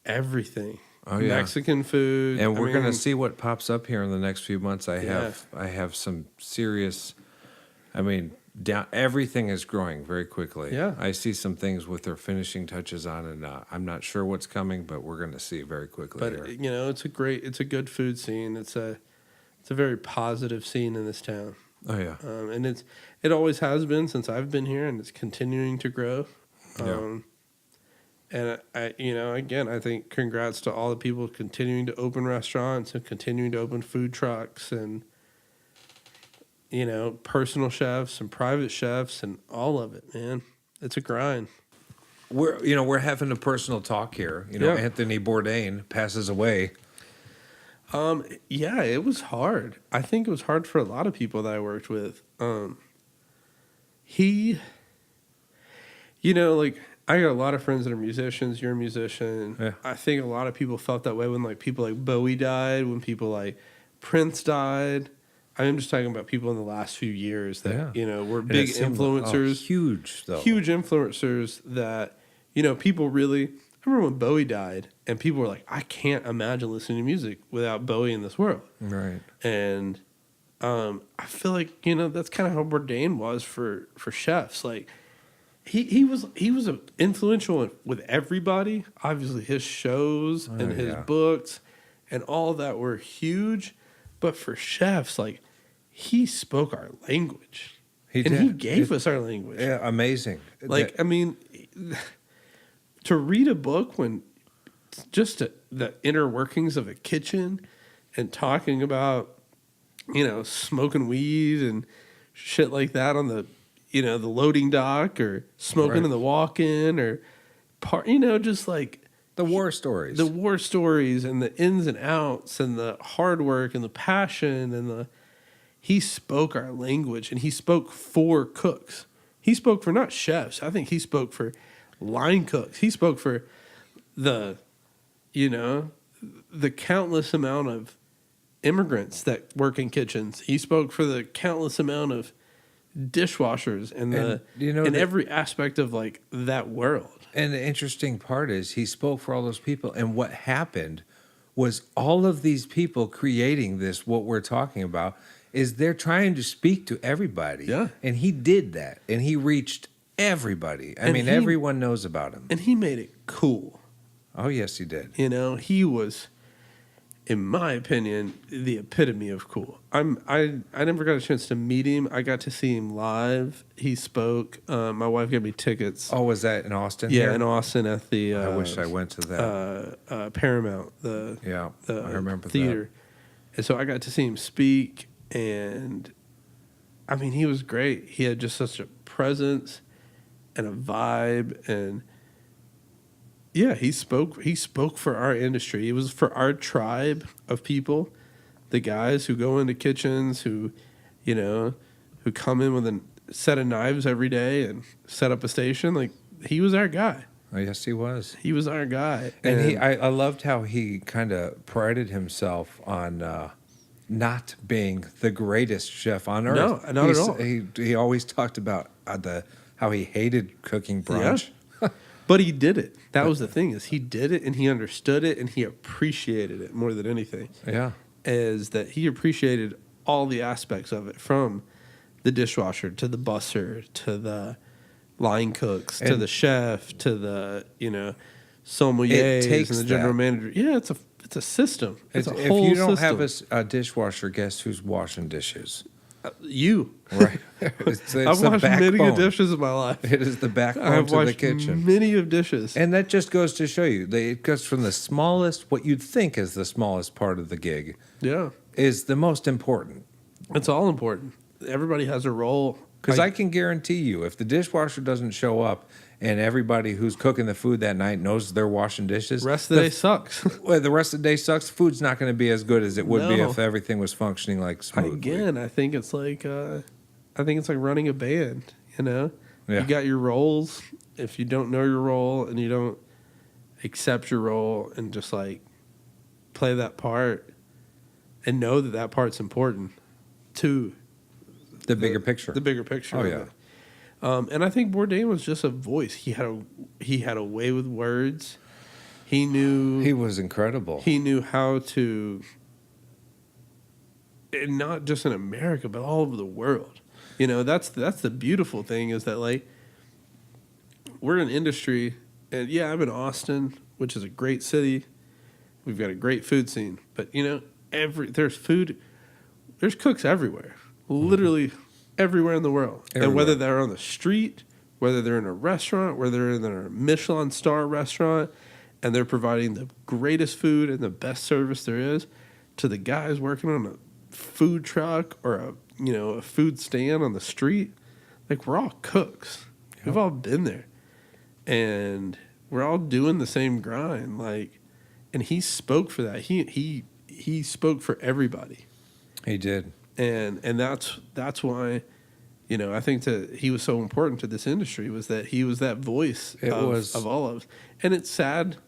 everything. Oh, yeah. Mexican food. And we're going to see what pops up here in the next few months. I have some serious, everything is growing very quickly. Yeah. I see some things with their finishing touches on, and I'm not sure what's coming, but we're going to see very quickly. But, here. it's a good food scene. It's a very positive scene in this town. Oh, yeah. And it always has been since I've been here, and it's continuing to grow. And I think congrats to all the people continuing to open restaurants and continuing to open food trucks and, personal chefs and private chefs and all of it, man. It's a grind. We're having a personal talk here. Anthony Bourdain passes away. Yeah, it was hard. I think it was hard for a lot of people that I worked with. I got a lot of friends that are musicians. You're a musician. Yeah. I think a lot of people felt that way when people like Bowie died, when people like Prince died. I'm just talking about people in the last few years that were big influencers. Huge influencers that people really. I remember when Bowie died, and people were like, "I can't imagine listening to music without Bowie in this world." Right. And I feel like that's kind of how Bourdain was for chefs. Like. He was influential with everybody. Obviously, his shows and his books and all that were huge. But for chefs, he spoke our language. He gave us our language. Yeah, amazing. To read a book when just the inner workings of a kitchen and talking about, smoking weed and shit like that on the loading dock or smoking in the walk-in or just like the war stories. The war stories and the ins and outs and the hard work and the passion and he spoke our language, and he spoke for cooks. He spoke for not chefs. I think he spoke for line cooks. He spoke for the countless amount of immigrants that work in kitchens. He spoke for the countless amount of dishwashers and every aspect of that world. And the interesting part is he spoke for all those people, and what happened was all of these people creating this, what we're talking about, is they're trying to speak to everybody. Yeah. And he did that, and he reached everybody. Everyone knows about him. And he made it cool. Oh, yes, he did. He was, in my opinion, the epitome of cool. I never got a chance to meet him. I got to see him live. He spoke. My wife gave me tickets. Oh, was that in Austin? Yeah, in Austin at the. I wish I went to that. Paramount. I remember theater. that. And so I got to see him speak, and he was great. He had just such a presence and a vibe, and yeah, he spoke for our industry. It was for our tribe of people, the guys who go into kitchens, who who come in with a set of knives every day and set up a station. Like, he was our guy. Oh, yes, he was. He was our guy. And I loved how he kind of prided himself on not being the greatest chef on earth. No, not at all. He always talked about how he hated cooking brunch. Yeah. But he did it. That was the thing, is he did it and he understood it and he appreciated it more than anything. Yeah. Is that he appreciated all the aspects of it, from the dishwasher to the busser to the line cooks to the chef to the sommeliers and the general manager. Yeah, it's a system. It's a whole if you don't system. have a dishwasher, guess who's washing dishes? You. Right. It's I've washed many of dishes in my life. It is the backbone to the kitchen. Many of dishes. And that just goes to show you, it goes from the smallest, what you'd think is the smallest part of the gig, is the most important. It's all important. Everybody has a role. Because I can guarantee you, if the dishwasher doesn't show up and everybody who's cooking the food that night knows they're washing dishes, the rest of the day sucks. Well, the rest of the day sucks. Food's not going to be as good as it would be if everything was functioning like smoothly. Again, I think it's like running a band. Yeah. You got your roles. If you don't know your role and you don't accept your role and just like play that part and know that part's important to the bigger picture. The bigger picture. Oh yeah. And I think Bourdain was just a voice. He had a way with words. He was incredible. He knew how to, and not just in America, but all over the world. That's the beautiful thing, is that like, we're an industry, and yeah, I'm in Austin, which is a great city. We've got a great food scene, but there's cooks everywhere. Literally everywhere in the world. Everywhere. And whether they're on the street, whether they're in a restaurant, whether they're in a Michelin star restaurant, and they're providing the greatest food and the best service there is, to the guys working on a food truck or a food stand on the street, like, we're all cooks. Yep. We've all been there. And we're all doing the same grind. Like, and he spoke for that. He spoke for everybody. He did. And that's why, I think that he was so important to this industry, was that he was that voice of all of us. And it's sad,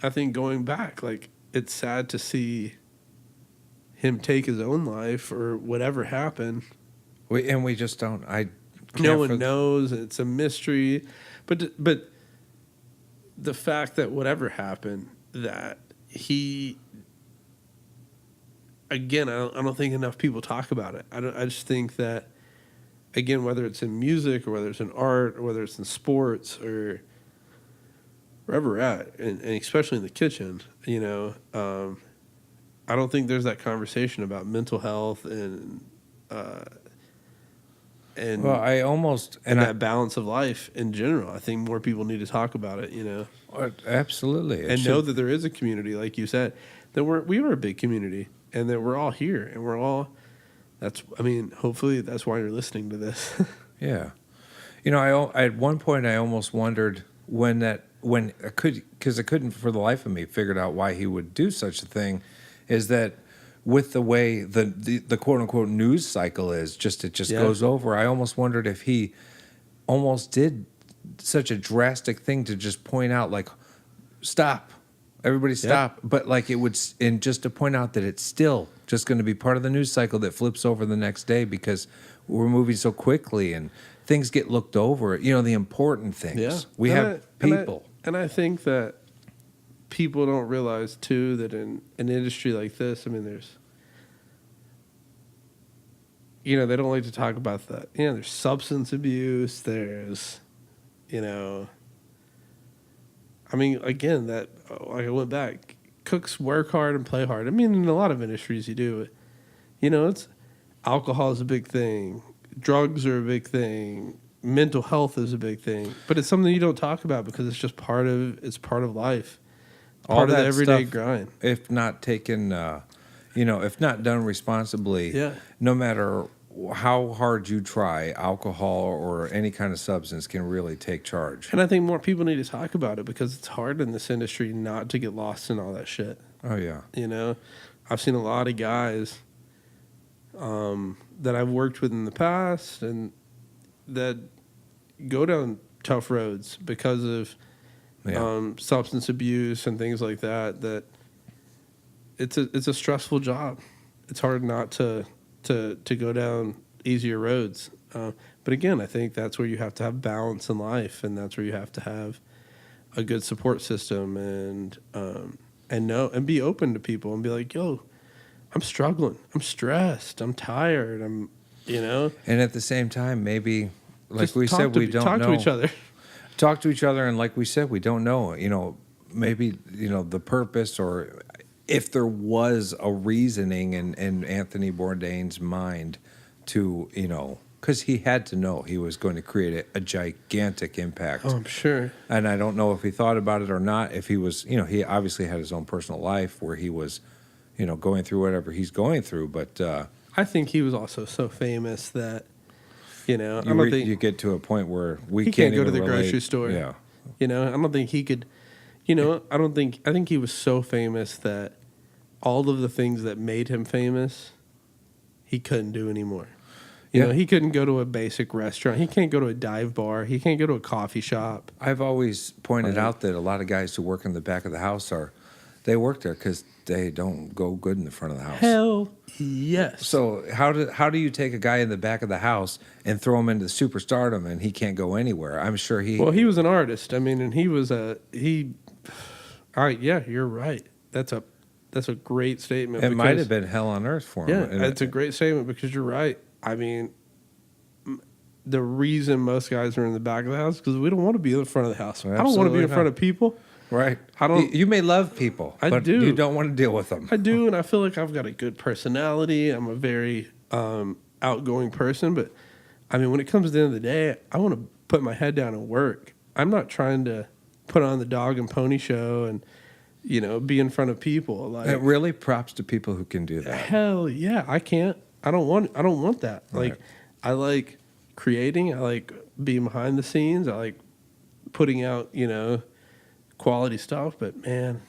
I think, going back, like, it's sad to see him take his own life or whatever happened. We just don't. No one knows. It's a mystery. But the fact that whatever happened, that he... Again, I don't think enough people talk about it. I just think that, again, whether it's in music or whether it's in art or whether it's in sports or wherever we're at, and especially in the kitchen, I don't think there's that conversation about mental health and that balance of life in general. I think more people need to talk about it. Absolutely, and know that there is a community, like you said, that we are a big community. And that we're all here, and we're all. Hopefully that's why you're listening to this. Yeah, at one point I almost wondered because I couldn't for the life of me figured out why he would do such a thing. Is that with the way the quote unquote news cycle is, it goes over. I almost wondered if he almost did such a drastic thing to just point out, like, stop. Everybody stop. Yep. But like, it would, and just to point out that it's still just going to be part of the news cycle that flips over the next day, because we're moving so quickly and things get looked over, the important things. Yeah. We have people. And I think that people don't realize too, that in an industry like this, there's, they don't like to talk about that. There's substance abuse. There's, again, that, like, I went back, cooks work hard and play hard. In a lot of industries you do it. It's alcohol is a big thing. Drugs are a big thing. Mental health is a big thing. But it's something you don't talk about because it's just part of life. Part of the everyday grind. If not taken, if not done responsibly, no matter how hard you try, alcohol or any kind of substance can really take charge. And I think more people need to talk about it, because it's hard in this industry not to get lost in all that shit. Oh, yeah. I've seen a lot of guys that I've worked with in the past and that go down tough roads because of substance abuse and things like that. That it's a stressful job. It's hard not to go down easier roads. But again, I think that's where you have to have balance in life, and that's where you have to have a good support system and be open to people and be like, yo, I'm struggling, I'm stressed, I'm tired, I'm. And at the same time, maybe, like just we said, we don't know. Talk to each other. Talk to each other, and like we said, we don't know. Maybe the purpose, or if there was a reasoning in Anthony Bourdain's mind to, because he had to know he was going to create a gigantic impact. Oh, I'm sure. And I don't know if he thought about it or not. If he was, he obviously had his own personal life where he was, going through whatever he's going through. But I think he was also so famous that, I don't think you get to a point where he can't go to the grocery store. Yeah. I don't think he could, I think he was so famous that all of the things that made him famous, he couldn't do anymore. He couldn't go to a basic restaurant. He can't go to a dive bar. He can't go to a coffee shop. I've always pointed out that a lot of guys who work in the back of the house they work there because they don't go good in the front of the house. Hell yes. So how do you take a guy in the back of the house and throw him into superstardom and he can't go anywhere? I'm sure he. Well, he was an artist. I mean, and he was All right, yeah, you're right. That's a great statement. It might have been hell on earth for him. Yeah, it's a great statement because you're right. I mean, the reason most guys are in the back of the house is because we don't want to be in the front of the house. I don't want to be in front of people. Right. You may love people, but you don't want to deal with them. I do, and I feel like I've got a good personality. I'm a very outgoing person, but I mean, when it comes to the end of the day, I want to put my head down and work. I'm not trying to put on the dog and pony show and be in front of people. Like, and really, props to people who can do that. Hell yeah, I can't. I don't want that. Right. Like, I like creating. I like being behind the scenes. I like putting out quality stuff. But man,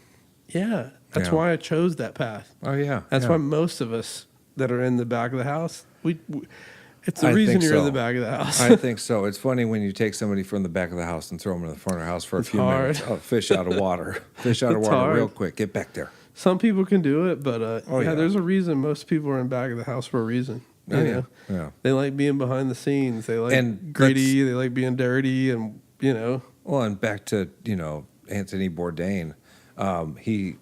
that's why I chose that path. Oh yeah, that's why most of us that are in the back of the house, it's the reason you're in the back of the house. I think so. It's funny when you take somebody from the back of the house and throw them in the front of the house for a few minutes. Oh, fish out of water. Fish out of water hard. Real quick. Get back there. Some people can do it, but there's a reason most people are in the back of the house for a reason. You know? They like being behind the scenes. They like gritty. They like being dirty, and Well, and back to Anthony Bourdain, he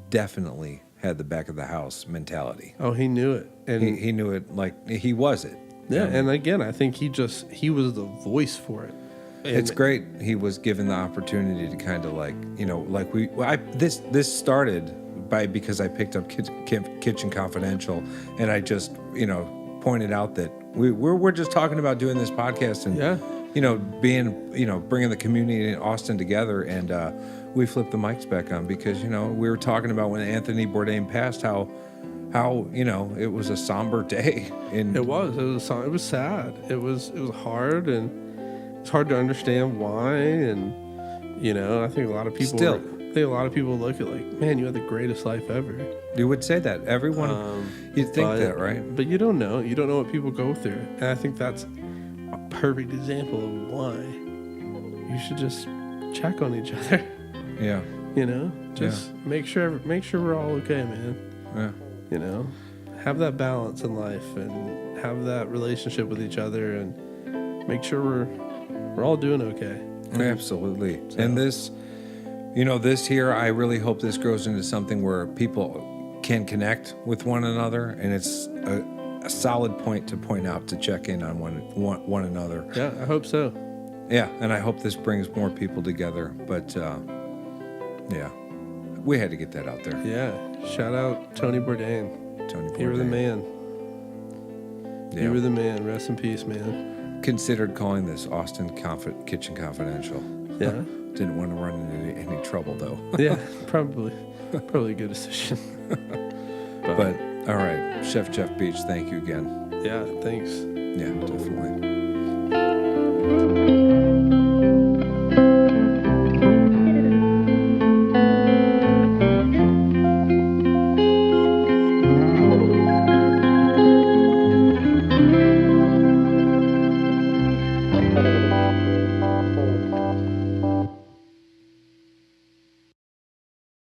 definitely had the back of the house mentality. Oh, he knew it, and he knew it like he was it. Yeah, and again, I think he was the voice for it. And it's great. He was given the opportunity to kind of this started because I picked up Kitchen Confidential, and I just pointed out that we're just talking about doing this podcast and bringing the community in Austin together, and we flipped the mics back on because we were talking about when Anthony Bourdain passed how it was a somber day. It was sad. It was hard, and it's hard to understand why. And I think a lot of people look at like, man, you had the greatest life ever. You would say that. Everyone, you'd think that, right? But you don't know. You don't know what people go through, and I think that's a perfect example of why you should just check on each other. Yeah. Just make sure we're all okay, man. Yeah. Have that balance in life and have that relationship with each other, and make sure we're all doing okay. Absolutely. So. And this here, I really hope this grows into something where people can connect with one another, and it's a solid point to point out to check in on one another. Yeah, I hope so. Yeah, and I hope this brings more people together. But we had to get that out there. Yeah, shout out Tony Bourdain. You were the man. Yeah. You were the man. Rest in peace, man. Considered calling this Austin Kitchen Confidential. Yeah. Didn't want to run into any trouble, though. Yeah, probably a good decision. But all right, Chef Jeff Beech, thank you again. Yeah, thanks. Yeah, definitely.